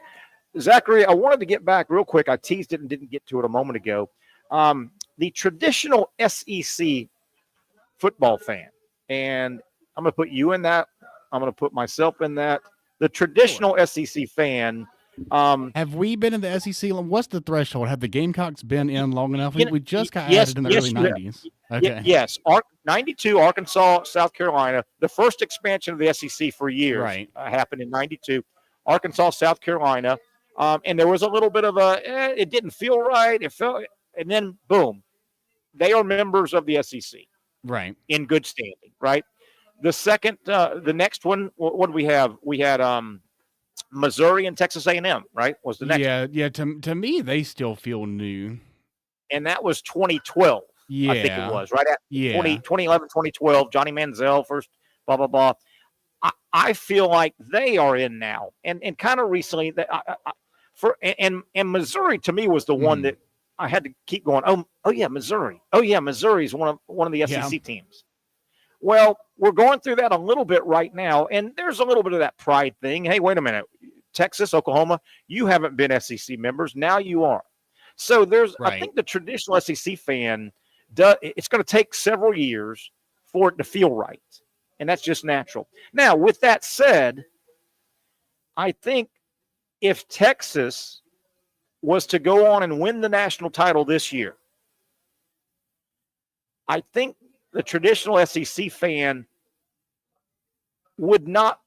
Zachary, I wanted to get back real quick. I teased it and didn't get to it a moment ago. The traditional SEC football fan, and I'm going to put you in that. I'm going to put myself in that. The traditional SEC fan. Have we been in the SEC? What's the threshold? Have the Gamecocks been in long enough? We just got added in the early 90s. Okay. Yes. 92, Arkansas, South Carolina. The first expansion of the SEC for years happened in 92. Arkansas, South Carolina. And there was a little bit of it didn't feel right. It felt, and then boom, they are members of the SEC. Right. In good standing. Right. The next one, what did we have? We had Missouri and Texas A&M, right? Was the next one. Yeah. To me, they still feel new. And that was 2012. Yeah. I think it was, right? At 2011, 2012, Johnny Manziel first, blah, blah, blah. I feel like they are in now. And kind of recently, and Missouri to me was the one that I had to keep going, oh yeah, Missouri. Oh yeah, Missouri is one of the SEC teams. Well, we're going through that a little bit right now, and there's a little bit of that pride thing. Hey, wait a minute. Texas, Oklahoma, you haven't been SEC members. Now you are. So I think the traditional SEC fan, it's going to take several years for it to feel right, and that's just natural. Now, with that said, I think if Texas was to go on and win the national title this year, I think the traditional SEC fan would not.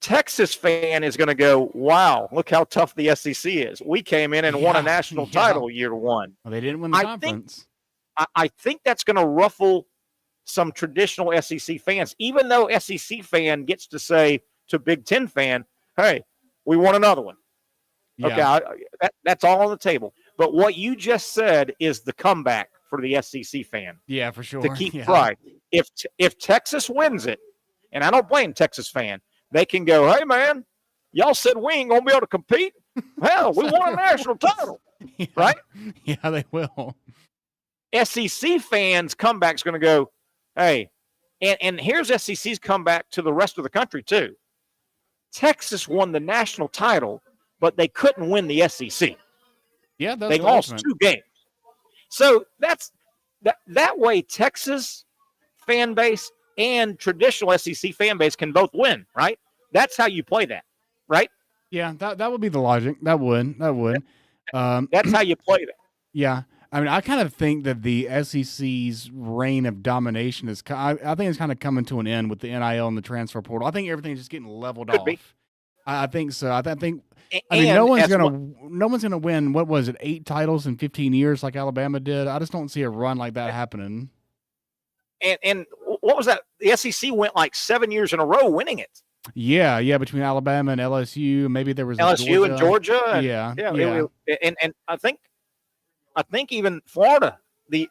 Texas fan is going to go, wow, look how tough the SEC is. We came in and won a national title year one. Well, they didn't win the conference. I think that's going to ruffle some traditional SEC fans, even though SEC fan gets to say to Big Ten fan, hey, we won another one. Yeah. Okay, that's all on the table. But what you just said is the comeback for the SEC fan. Yeah, for sure. To keep pride. If Texas wins it, and I don't blame Texas fan, they can go, hey, man, y'all said we ain't going to be able to compete. Hell, we won a national title, right? Yeah, they will. SEC fans' comeback's going to go, hey, and here's SEC's comeback to the rest of the country, too. Texas won the national title, but they couldn't win the SEC. Yeah, they lost 2 games. So that way, Texas fan base and traditional SEC fan base can both win, right? That's how you play that, right? Yeah, that would be the logic. That would. That's how you play that. Yeah. I mean, I kind of think that the SEC's reign of domination is, I think it's kind of coming to an end with the NIL and the transfer portal. I think everything's just getting leveled off. I think so. I think. I mean, no one's gonna win. What was it? 8 titles in 15 years, like Alabama did. I just don't see a run like that happening. And what was that? The SEC went like 7 years in a row winning it. Yeah, between Alabama and LSU, maybe there was LSU and Georgia. And I think even Florida, the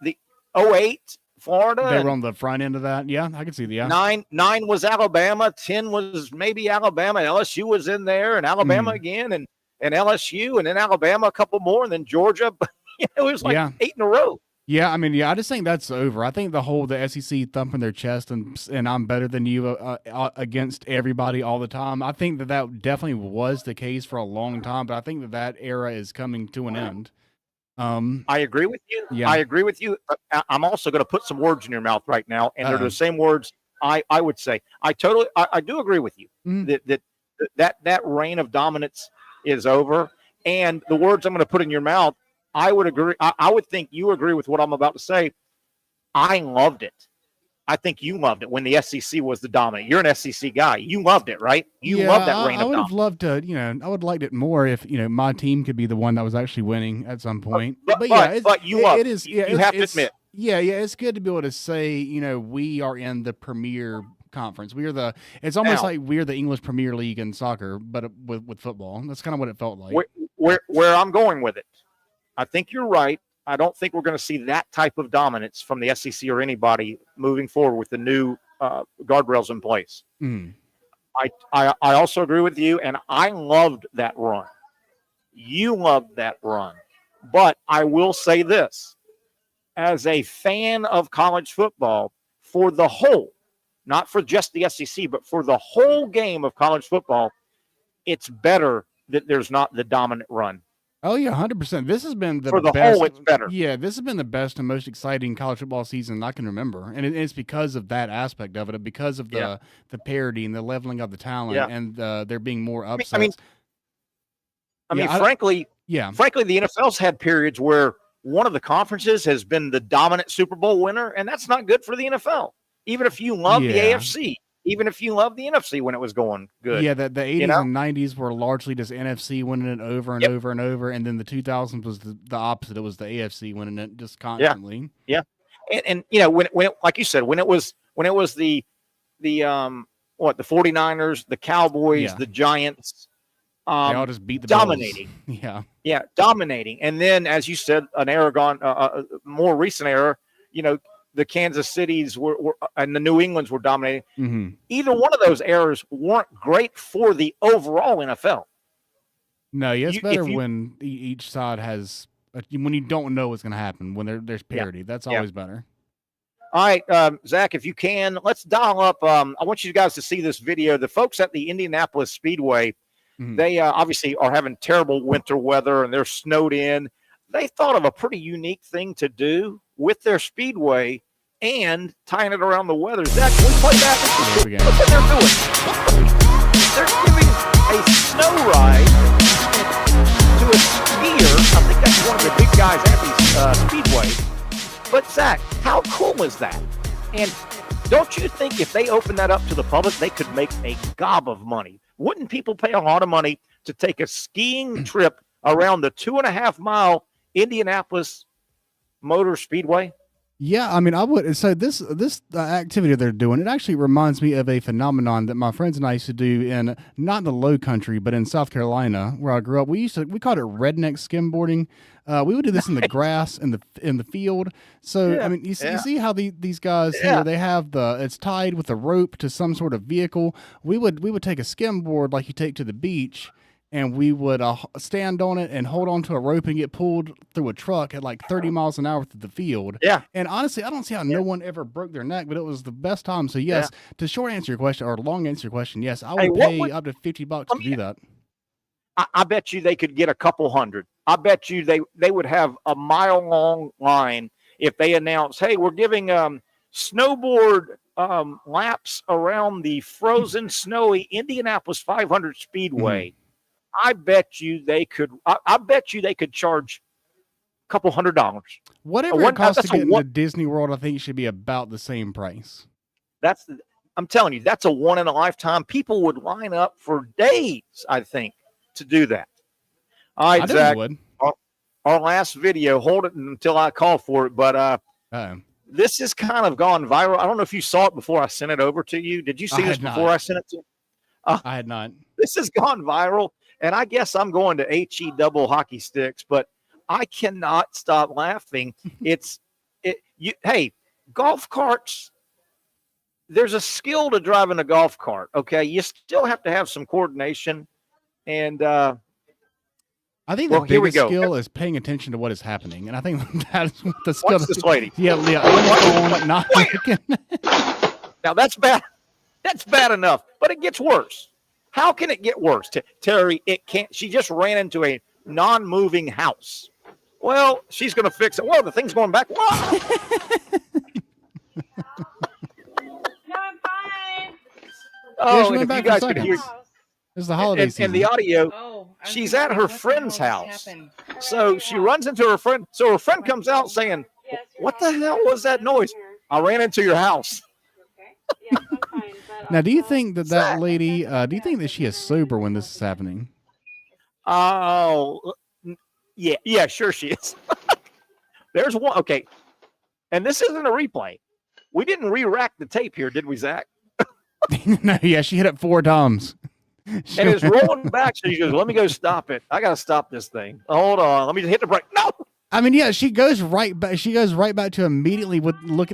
08 Florida. They were on the front end of that. Yeah, I can see the 9 was Alabama, 10 was maybe Alabama. LSU was in there, and Alabama again, and LSU, and then Alabama a couple more, and then Georgia. It was like 8 in a row. Yeah, I mean, I just think that's over. I think the SEC thumping their chest and I'm better than you against everybody all the time. I think that definitely was the case for a long time, but I think that era is coming to an end. I agree with you. Yeah. I agree with you. I'm also going to put some words in your mouth right now, and they're the same words I would say. I do agree with you that reign of dominance is over, and the words I'm going to put in your mouth, I would agree. I would think you agree with what I'm about to say. I loved it. I think you loved it when the SEC was the dominant. You're an SEC guy. You loved it, right? You loved that reign of dominance. I would have loved to, I would have liked it more if, my team could be the one that was actually winning at some point. But you love it. You have to admit. Yeah, it's good to be able to say, we are in the premier conference. It's almost like we're the English Premier League in soccer, but with football. That's kind of what it felt like. Where I'm going with it, I think you're right. I don't think we're going to see that type of dominance from the SEC or anybody moving forward with the new guardrails in place. I also agree with you, and I loved that run. You loved that run. But I will say this. As a fan of college football, for the whole, not for just the SEC, but for the whole game of college football, it's better that there's not the dominant run. Oh yeah, 100%. This has been for the best, whole. It's better. Yeah, this has been the best and most exciting college football season I can remember, and it's because of that aspect of it, because of the parity and the leveling of the talent, and there being more upsets. Frankly, the NFL's had periods where one of the conferences has been the dominant Super Bowl winner, and that's not good for the NFL. Even if you love the AFC. Even if you love the NFC when it was going good. Yeah, the 80s and 90s were largely just NFC winning it over and over and over, and then the 2000s was the opposite. It was the AFC winning it just constantly. Yeah. And when it, like you said, when it was the 49ers, the Cowboys, the Giants, they all just beat the dominating. Bills. Yeah, dominating. And then, as you said, an era gone, more recent era, the Kansas Cities were and the New Englands were dominating. Mm-hmm. Either one of those eras weren't great for the overall NFL. No, it's better when each side has when you don't know what's going to happen, when there's parity. That's always better. All right, Zach, if you can, let's dial up. I want you guys to see this video. The folks at the Indianapolis Speedway, they obviously are having terrible winter weather and they're snowed in. They thought of a pretty unique thing to do with their speedway and tying it around the weather. Zach, can we play that? Look what they're doing. They're giving a snow ride to a skier. I think that's one of the big guys at the speedway. But Zach, how cool is that? And don't you think if they open that up to the public, they could make a gob of money? Wouldn't people pay a lot of money to take a skiing trip around the 2.5-mile Indianapolis Motor Speedway? Yeah, I mean, I would. So this activity they're doing, it actually reminds me of a phenomenon that my friends and I used to do in not the Low Country, but in South Carolina, where I grew up. We called it redneck skimboarding. We would do this in the grass in the field. So I mean, you see how these guys here, they have it's tied with a rope to some sort of vehicle. We would take a skimboard like you take to the beach, and we would stand on it and hold on to a rope and get pulled through a truck at like 30 miles an hour through the field. Yeah. And honestly, I don't see how no one ever broke their neck, but it was the best time. So yes, to short answer your question or long answer your question, yes, I would pay up to $50 to do that. I bet you they could get a couple hundred. I bet you they would have a mile-long line if they announced, hey, we're giving snowboard laps around the frozen, snowy Indianapolis 500 Speedway. Mm-hmm. I bet you they could. I bet you they could charge a couple $100. Whatever it costs to get into Disney World, I think it should be about the same price. I'm telling you, that's a one in a lifetime. People would line up for days, I think, to do that. All right, Zach. Our last video. Hold it until I call for it. But this has kind of gone viral. I don't know if you saw it before I sent it over to you. Did you see this before I sent it to you? I had not. This has gone viral. And I guess I'm going to HE double hockey sticks, but I cannot stop laughing. Hey, golf carts, there's a skill to driving a golf cart, okay? You still have to have some coordination. And I think the biggest skill is paying attention to what is happening. And I think that's what the skill is. Watch this lady. Yeah. Now, that's bad. That's bad enough, but it gets worse. How can it get worse? Terry, it can't. She just ran into a non-moving house. Well, she's going to fix it. Whoa, the thing's going back. Whoa. No, I'm fine. Oh, and if you guys could hear. It's the holiday season. And the audio, she's at her friend's house. So she runs into her friend. So her friend comes out saying, what the hell was that noise? I ran into your house. Now, do you think that lady, do you think that she is sober when this is happening? Oh, yeah, sure she is. There's one. Okay. And this isn't a replay. We didn't re-rack the tape here, did we, Zach? No, yeah, she hit it 4 times. And it's rolling back. So she goes, let me go stop it. I got to stop this thing. Hold on. Let me just hit the brake. No. I mean, yeah, she goes right back. She goes right back to immediately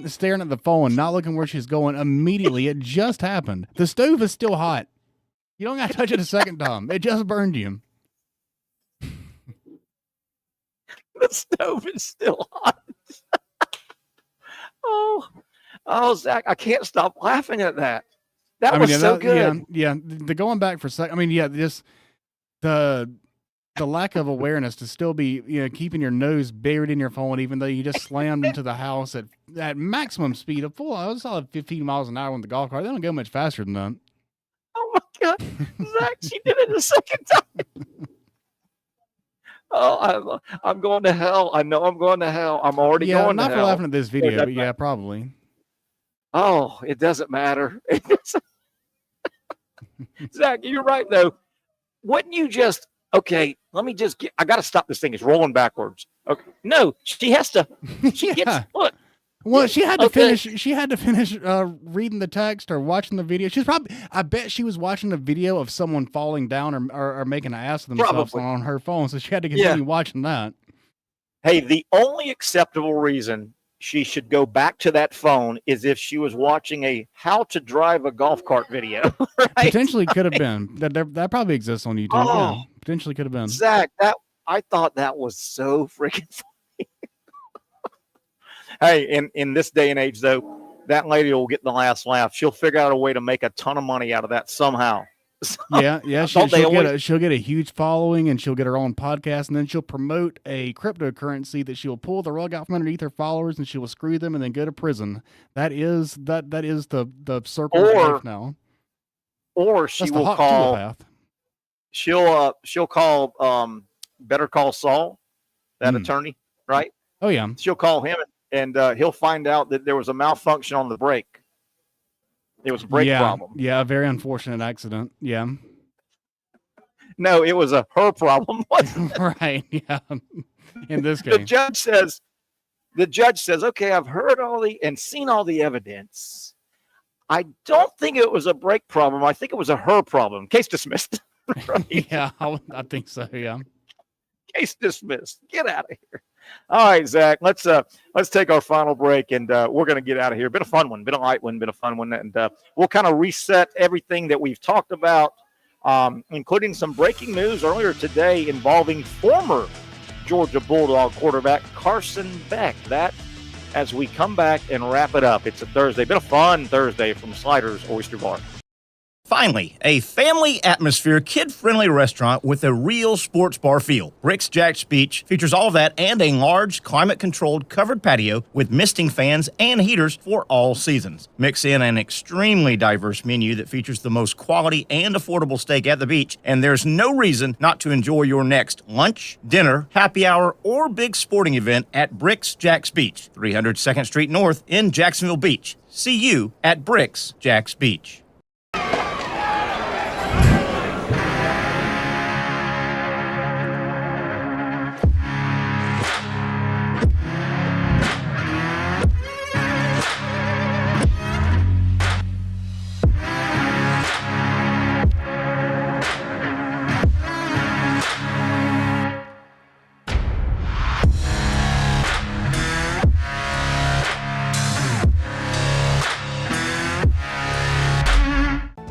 staring at the phone, not looking where she's going. Immediately, it just happened. The stove is still hot. You don't got to touch it a second time. It just burned you. The stove is still hot. Oh, Zach, I can't stop laughing at that. That was so good. Yeah. The going back for a second. I mean, just the lack of awareness to still be, keeping your nose buried in your phone, even though you just slammed into the house at maximum speed of full. I was solid 15 miles an hour on the golf cart. They don't go much faster than that. Oh my God, Zach, she did it a second time. Oh, I'm going to hell. I know I'm going to hell. I'm already going to hell. Not for laughing at this video, but yeah, probably. Oh, it doesn't matter. Zach, you're right though. Wouldn't you just? Okay, let me just I got to stop this thing. It's rolling backwards. Okay. No, she has to. She gets look. Well, she had to finish. She had to finish reading the text or watching the video. I bet she was watching a video of someone falling down or making an ass of themselves on her phone. So she had to continue watching that. Hey, the only acceptable reason she should go back to that phone is if she was watching a how to drive a golf cart video. Right? Potentially could have been. That probably exists on YouTube. Oh, yeah, potentially could have been. Zach, I thought that was so freaking funny. Hey, in this day and age, though, that lady will get the last laugh. She'll figure out a way to make a ton of money out of that somehow. Yeah. She'll get a huge following, and she'll get her own podcast, and then she'll promote a cryptocurrency that she'll pull the rug out from underneath her followers, and she will screw them and then go to prison. That is the circle of life now. Or she will call. She'll call Better Call Saul, that attorney, right? Oh yeah. She'll call him, and he'll find out that there was a malfunction on the brake. It was a brake problem. Yeah, a very unfortunate accident. Yeah. No, it was her problem, wasn't it? Right, yeah. In this case. The judge says, okay, I've heard and seen all the evidence. I don't think it was a brake problem. I think it was a her problem. Case dismissed. Right? Yeah, I think so, yeah. Case dismissed. Get out of here. All right, Zach, let's take our final break, and we're going to get out of here. Been a fun one, been a light one, been a fun one, and we'll kind of reset everything that we've talked about, including some breaking news earlier today involving former Georgia Bulldog quarterback Carson Beck. That as we come back and wrap it up. It's a Thursday. Been a fun Thursday from Sliders Oyster Bar. Finally, a family atmosphere, kid-friendly restaurant with a real sports bar feel. Rick's Jack's Beach features all of that and a large, climate-controlled covered patio with misting fans and heaters for all seasons. Mix in an extremely diverse menu that features the most quality and affordable steak at the beach, and there's no reason not to enjoy your next lunch, dinner, happy hour, or big sporting event at Rick's Jack's Beach, 300 2nd Street North in Jacksonville Beach. See you at Rick's Jack's Beach.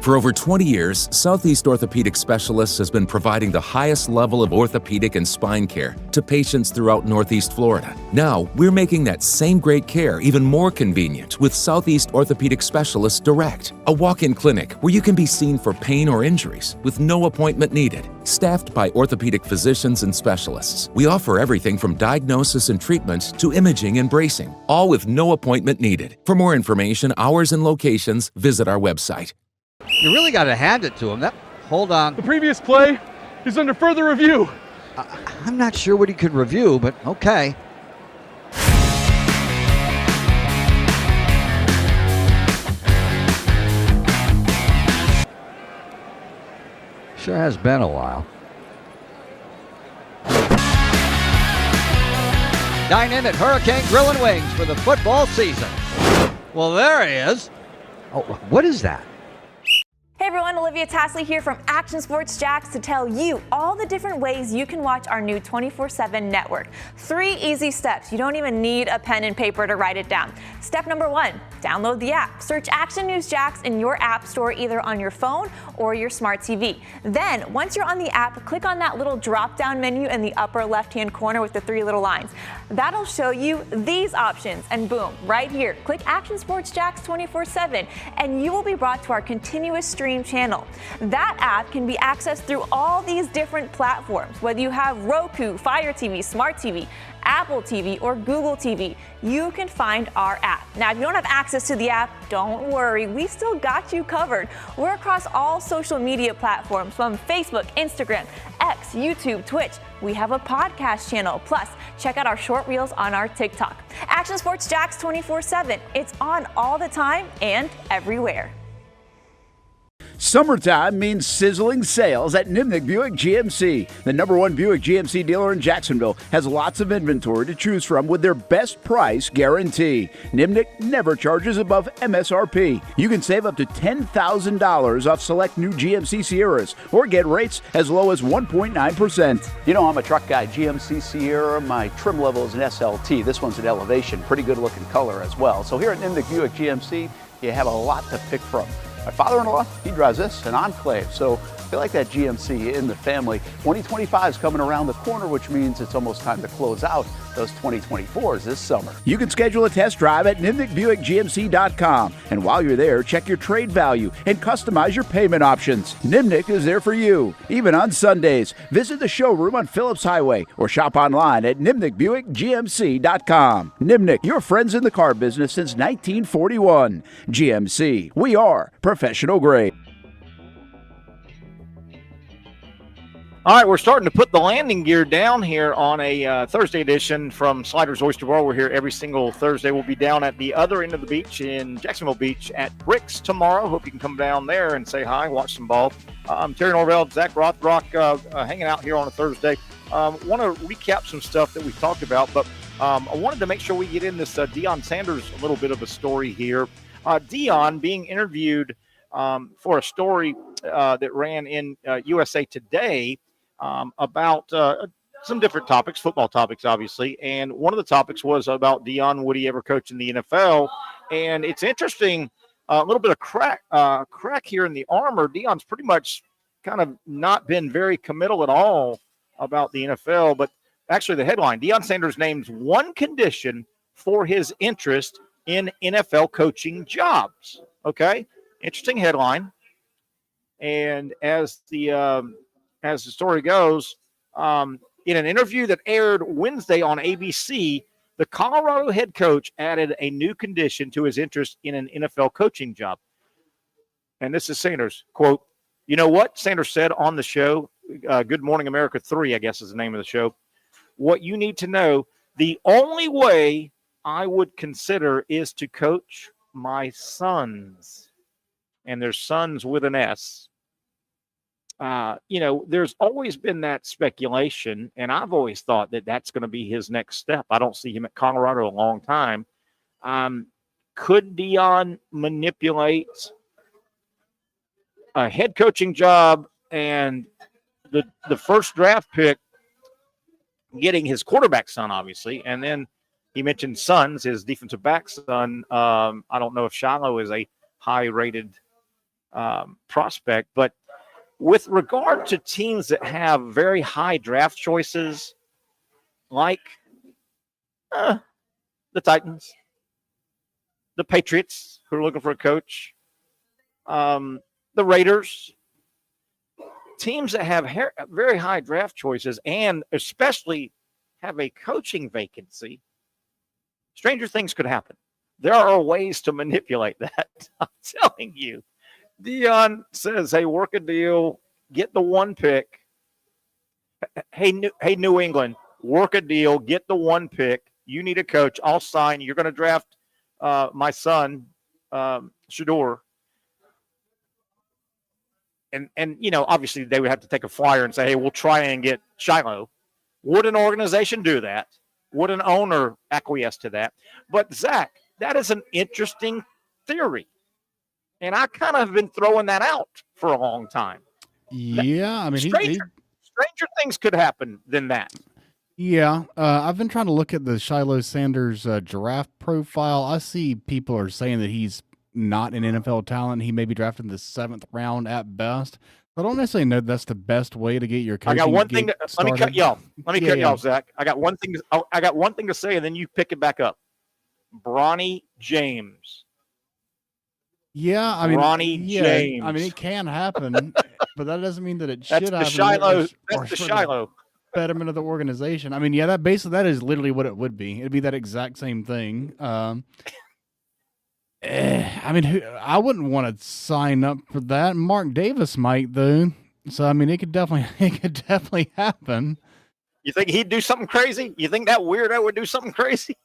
For over 20 years, Southeast Orthopedic Specialists has been providing the highest level of orthopedic and spine care to patients throughout Northeast Florida. Now, we're making that same great care even more convenient with Southeast Orthopedic Specialists Direct, a walk-in clinic where you can be seen for pain or injuries with no appointment needed. Staffed by orthopedic physicians and specialists, we offer everything from diagnosis and treatment to imaging and bracing, all with no appointment needed. For more information, hours, and locations, visit our website. You really got to hand it to him. Hold on. The previous play is under further review. I'm not sure what he could review, but okay. Sure has been a while. Dine in at Hurricane Grill and Wings for the football season. Well, there he is. Oh, what is that? Hey everyone, Olivia Tasley here from Action Sports Jacks to tell you all the different ways you can watch our new 24/7 network. 3 easy steps. You don't even need a pen and paper to write it down. Step number 1, download the app. Search Action News Jacks in your app store either on your phone or your smart TV. Then, once you're on the app, click on that little drop-down menu in the upper left-hand corner with the 3 little lines. That'll show you these options, and boom, right here, click Action Sports Jacks 24/7, and you will be brought to our continuous stream channel. That app can be accessed through all these different platforms. Whether you have Roku, Fire TV, Smart TV, Apple TV, or Google TV, you can find our app. Now, if you don't have access to the app, don't worry, we still got you covered. We're across all social media platforms from Facebook, Instagram, X, YouTube, Twitch. We have a podcast channel. Plus, check out our short reels on our TikTok. Action Sports Jacks 24/7. It's on all the time and everywhere. Summertime means sizzling sales at Nimnick Buick GMC. The #1 Buick GMC dealer in Jacksonville has lots of inventory to choose from with their best price guarantee. Nimnick never charges above MSRP. You can save up to $10,000 off select new GMC Sierras or get rates as low as 1.9%. You know, I'm a truck guy. GMC Sierra, my trim level is an SLT. This one's an Elevation. Pretty good looking color as well. So here at Nimnick Buick GMC, you have a lot to pick from. My father-in-law, he drives this, an Enclave, so I feel like that GMC in the family. 2025 is coming around the corner, which means it's almost time to close out those 2024s this summer. You can schedule a test drive at NimnickBuickGMC.com, and while you're there, check your trade value and customize your payment options. Nimnick is there for you, even on Sundays. Visit the showroom on Phillips Highway or shop online at NimnickBuickGMC.com. Nimnick, your friends in the car business since 1941. GMC, we are professional grade. All right, we're starting to put the landing gear down here on a Thursday edition from Sliders Oyster Bar. We're here every single Thursday. We'll be down at the other end of the beach in Jacksonville Beach at Bricks tomorrow. Hope you can come down there and say hi, watch some ball. I'm Terry Norvelle, Zach Rothrock, hanging out here on a Thursday. Want to recap some stuff that we've talked about, but I wanted to make sure we get in this Deion Sanders a little bit of a story here. Deion being interviewed for a story that ran in USA Today about some different topics, football topics, obviously. And one of the topics was about Deion, would he ever coach in the NFL? And it's interesting, a little bit of crack here in the armor. Deion's pretty much kind of not been very committal at all about the NFL. But actually the headline, Deion Sanders names one condition for his interest in NFL coaching jobs. Okay, interesting headline. And as the story goes, in an interview that aired Wednesday on ABC, the Colorado head coach added a new condition to his interest in an NFL coaching job. And this is Sanders, quote, "You know what?" Sanders said on the show, Good Morning America 3, I guess is the name of the show. "What you need to know, the only way I would consider is to coach my sons." And there's sons with an S. There's always been that speculation, and I've always thought that that's going to be his next step. I don't see him at Colorado a long time. Could Deion manipulate a head coaching job and the first draft pick getting his quarterback son, obviously, and then he mentioned sons, his defensive back son. I don't know if Shiloh is a high-rated prospect, but with regard to teams that have very high draft choices, like the Titans, the Patriots, who are looking for a coach, the Raiders, teams that have very high draft choices and especially have a coaching vacancy, stranger things could happen. There are ways to manipulate that. I'm telling you. Deion says, hey, work a deal, get the one pick. Hey, New England, work a deal, get the one pick. You need a coach. I'll sign. You're going to draft my son, Shador. And obviously they would have to take a flyer and say, hey, we'll try and get Shiloh. Would an organization do that? Would an owner acquiesce to that? But, Zach, that is an interesting theory. And I kind of have been throwing that out for a long time. Yeah, I mean, stranger things could happen than that. Yeah, I've been trying to look at the Shiloh Sanders draft profile. I see people are saying that he's not an NFL talent. He may be drafted in the 7th round at best. I don't necessarily know that's the best way to get your coaching. I got one thing. Let me cut you off. you off, Zach. I got one thing. I got one thing to say, and then you pick it back up. Bronny James. Yeah, I mean, James. I mean, it can happen, but that doesn't mean that it should happen. That's the Shiloh. Betterment of the organization. I mean, yeah, that is literally what it would be. It'd be that exact same thing. I mean, I wouldn't want to sign up for that. Mark Davis might, though. So I mean, it could definitely happen. You think he'd do something crazy? You think that weirdo would do something crazy?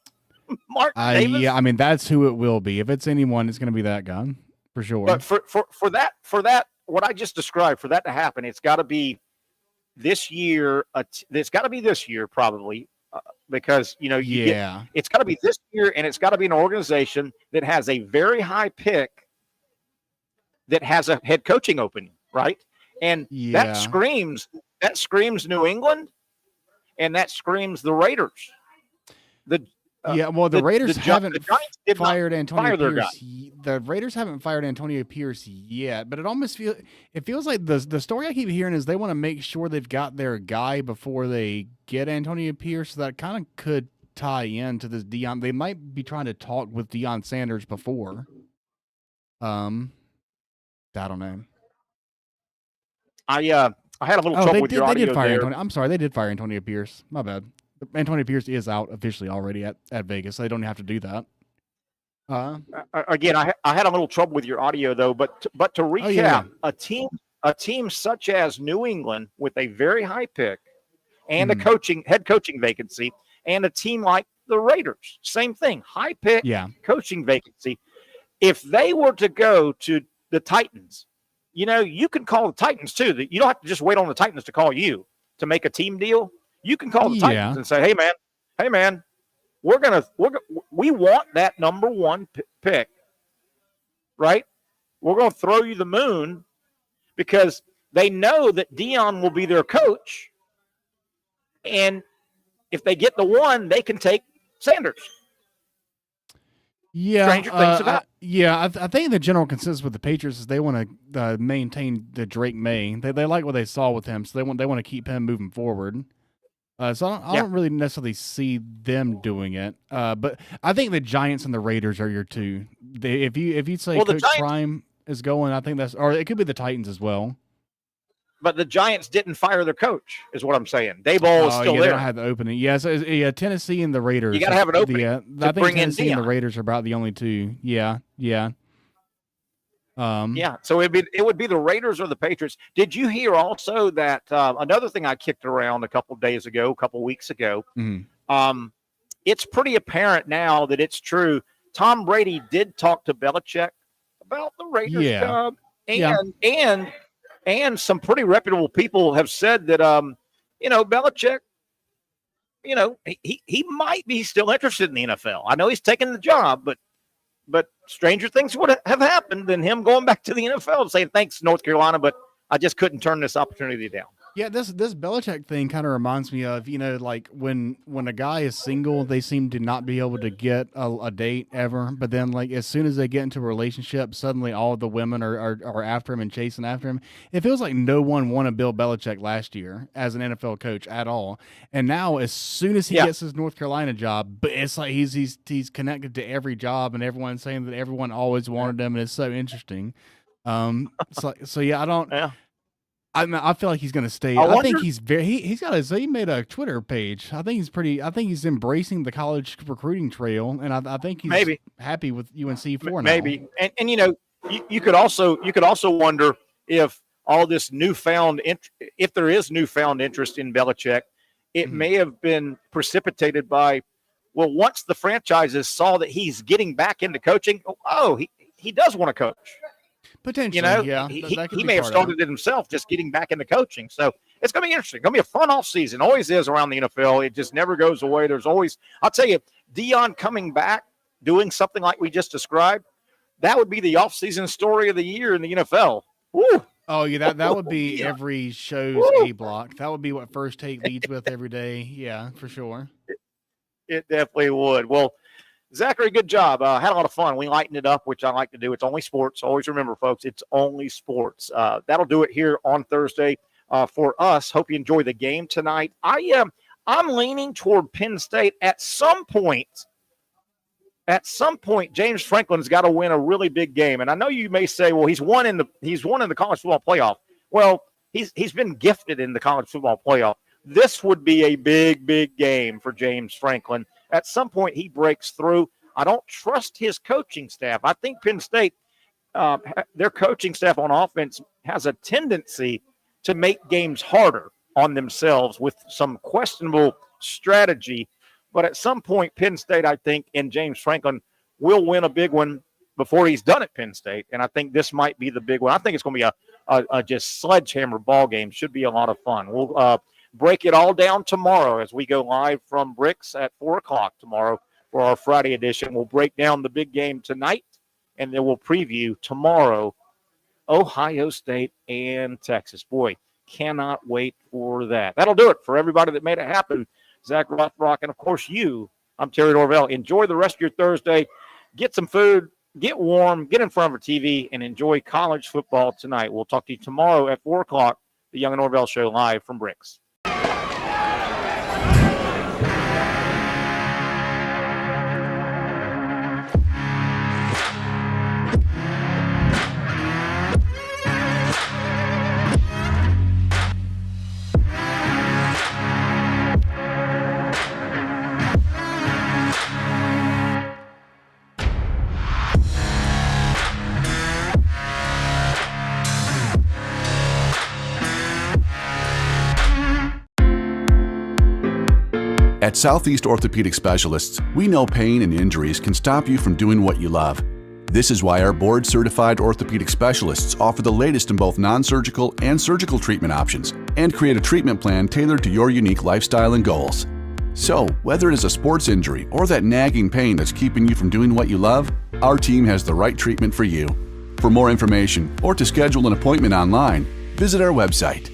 Mark Davis? Yeah, I mean, that's who it will be. If it's anyone, it's going to be that guy for sure. But for that, what I just described, for that to happen, it's got to be this year. It's got to be this year, probably, because it's got to be this year, and it's got to be an organization that has a very high pick, that has a head coaching opening, right? And that screams New England, and that screams the Raiders. The Raiders haven't fired Antonio Pierce. The Raiders haven't fired Antonio Pierce yet, but it feels like the story I keep hearing is they want to make sure they've got their guy before they get Antonio Pierce. So that kind of could tie into this Deion. They might be trying to talk with Deion Sanders before. I don't know. I had a little trouble with your audio there. I'm sorry, they did fire Antonio Pierce. My bad. Antonio Pierce is out officially already at Vegas. They don't have to do that. Again, I had a little trouble with your audio though. But to recap, a team such as New England with a very high pick and a head coaching vacancy, and a team like the Raiders, same thing, high pick, coaching vacancy. If they were to go to the Titans, you can call the Titans too. You don't have to just wait on the Titans to call you to make a team deal. You can call the Titans and say, hey man, we want that number 1 pick, right? We're going to throw you the moon, because they know that Deion will be their coach. And if they get the 1, they can take Sanders. Yeah. Stranger things have happened. I think the general consensus with the Patriots is they want to maintain the Drake May. They like what they saw with him, so they want to keep him moving forward. So I don't really necessarily see them doing it. But I think the Giants and the Raiders are your two. If you say Coach Prime is going, I think or it could be the Titans as well. But the Giants didn't fire their coach, is what I'm saying. Dayball is still there. They don't have the opening. Yeah, so Tennessee and the Raiders. You got to have an opening. I think Tennessee and the Raiders are about the only two. Yeah. So it would be the Raiders or the Patriots. Did you hear also that another thing I kicked around a couple weeks ago? It's pretty apparent now that it's true. Tom Brady did talk to Belichick about the Raiders job, and some pretty reputable people have said that Belichick, he might be still interested in the NFL. I know he's taking the job, but stranger things would have happened than him going back to the NFL and saying, thanks, North Carolina, but I just couldn't turn this opportunity down. Yeah, this Belichick thing kind of reminds me of, like when a guy is single, they seem to not be able to get a date ever. But then, like, as soon as they get into a relationship, suddenly all the women are after him and chasing after him. It feels like no one wanted Bill Belichick last year as an NFL coach at all. And now, as soon as he gets his North Carolina job, but it's like he's connected to every job, and everyone's saying that everyone always wanted him, and it's so interesting. I don't. Yeah. I feel like he's going to stay. I think he's he made a Twitter page. I think he's embracing the college recruiting trail, and I think he's happy with UNC4 now. Maybe. And you could also wonder if all this if there is newfound interest in Belichick, it may have been precipitated by, once the franchises saw that he's getting back into coaching, he does want to coach. Potentially, he may have started it himself, just getting back into coaching. So it's going to be interesting. It's going to be a fun off season. Always is around the NFL. It just never goes away. There's always, I'll tell you, Deion coming back, doing something like we just described, that would be the offseason story of the year in the NFL. Woo! Oh, yeah, that would be every show's A block. That would be what First Take leads with every day. Yeah, for sure. It definitely would. Well, Zachary, good job. Had a lot of fun. We lightened it up, which I like to do. It's only sports. Always remember, folks, it's only sports. That'll do it here on Thursday for us. Hope you enjoy the game tonight. I'm leaning toward Penn State at some point. At some point, James Franklin's got to win a really big game. And I know you may say, well, he's won in the college football playoff. Well, he's been gifted in the college football playoff. This would be a big, big game for James Franklin. At some point, he breaks through. I don't trust his coaching staff. I think Penn State, their coaching staff on offense has a tendency to make games harder on themselves with some questionable strategy. But at some point, Penn State, I think, and James Franklin will win a big one before he's done at Penn State. And I think this might be the big one. I think it's going to be a just sledgehammer ball game. Should be a lot of fun. We'll break it all down tomorrow as we go live from Bricks at 4 o'clock tomorrow for our Friday edition. We'll break down the big game tonight, and then we'll preview tomorrow Ohio State and Texas. Boy, cannot wait for that. That'll do it for everybody that made it happen. Zach Rothrock, and, of course, you. I'm Terry Norvelle. Enjoy the rest of your Thursday. Get some food, get warm, get in front of a TV, and enjoy college football tonight. We'll talk to you tomorrow at 4 o'clock, the Young and Norvelle Show, live from Bricks. At Southeast Orthopedic Specialists, we know pain and injuries can stop you from doing what you love. This is why our board-certified orthopedic specialists offer the latest in both non-surgical and surgical treatment options and create a treatment plan tailored to your unique lifestyle and goals. So, whether it is a sports injury or that nagging pain that's keeping you from doing what you love, our team has the right treatment for you. For more information or to schedule an appointment online, visit our website.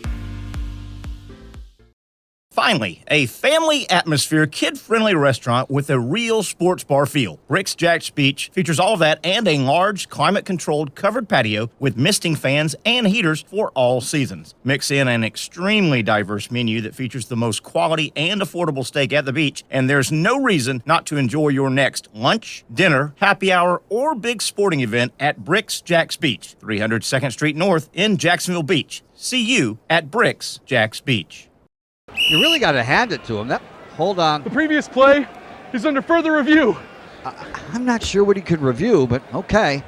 Finally, a family atmosphere, kid-friendly restaurant with a real sports bar feel. Bricks Jack's Beach features all of that and a large, climate-controlled covered patio with misting fans and heaters for all seasons. Mix in an extremely diverse menu that features the most quality and affordable steak at the beach, and there's no reason not to enjoy your next lunch, dinner, happy hour, or big sporting event at Bricks Jack's Beach, 300 2nd Street North in Jacksonville Beach. See you at Bricks Jack's Beach. You really got to hand it to him. Hold on. The previous play is under further review. I'm not sure what he could review, but okay.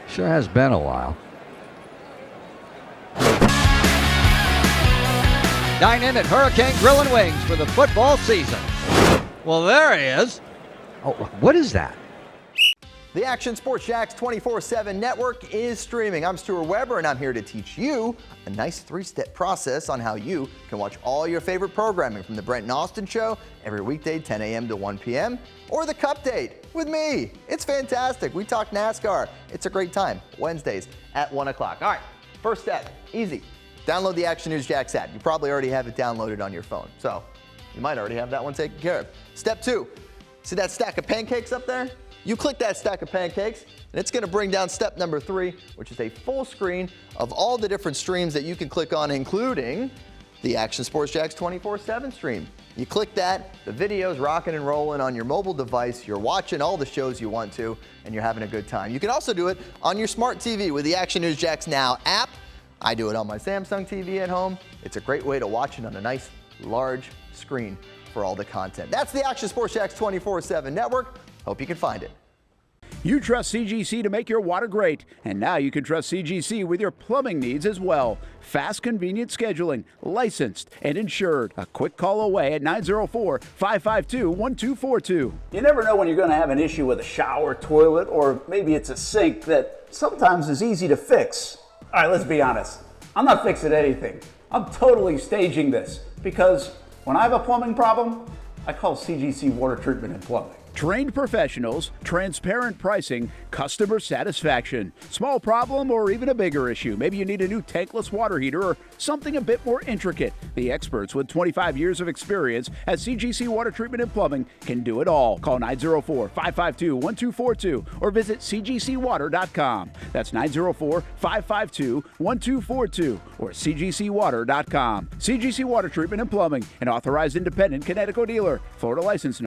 Sure has been a while. Dine in at Hurricane Grill and Wings for the football season. Well, there he is. Oh, what is that? The Action Sports Jacks 24/7 network is streaming. I'm Stuart Weber, and I'm here to teach you a nice three-step process on how you can watch all your favorite programming from the Brent and Austin Show every weekday 10 a.m. to 1 p.m. or the Cup Date with me. It's fantastic. We talk NASCAR. It's a great time. Wednesdays at 1 o'clock. All right, first step, easy. Download the Action News Jacks app. You probably already have it downloaded on your phone, so you might already have that one taken care of. Step 2, see that stack of pancakes up there? You click that stack of pancakes, and it's going to bring down step number 3, which is a full screen of all the different streams that you can click on, including the Action Sports Jacks 24/7 stream. You click that, the video's rocking and rolling on your mobile device, you're watching all the shows you want to, and you're having a good time. You can also do it on your smart TV with the Action News Jacks Now app. I do it on my Samsung TV at home. It's a great way to watch it on a nice, large screen for all the content. That's the Action Sports Jacks 24/7 network. Hope you can find it. You trust CGC to make your water great, and now you can trust CGC with your plumbing needs as well. Fast, convenient scheduling, licensed and insured. A quick call away at 904-552-1242. You never know when you're going to have an issue with a shower, toilet, or maybe it's a sink that sometimes is easy to fix. All right, let's be honest. I'm not fixing anything. I'm totally staging this because when I have a plumbing problem, I call CGC Water Treatment and Plumbing. Trained professionals, transparent pricing, customer satisfaction. Small problem or even a bigger issue. Maybe you need a new tankless water heater or something a bit more intricate. The experts with 25 years of experience at CGC Water Treatment and Plumbing can do it all. Call 904-552-1242 or visit cgcwater.com. That's 904-552-1242 or cgcwater.com. CGC Water Treatment and Plumbing, an authorized independent Connecticut dealer. Florida license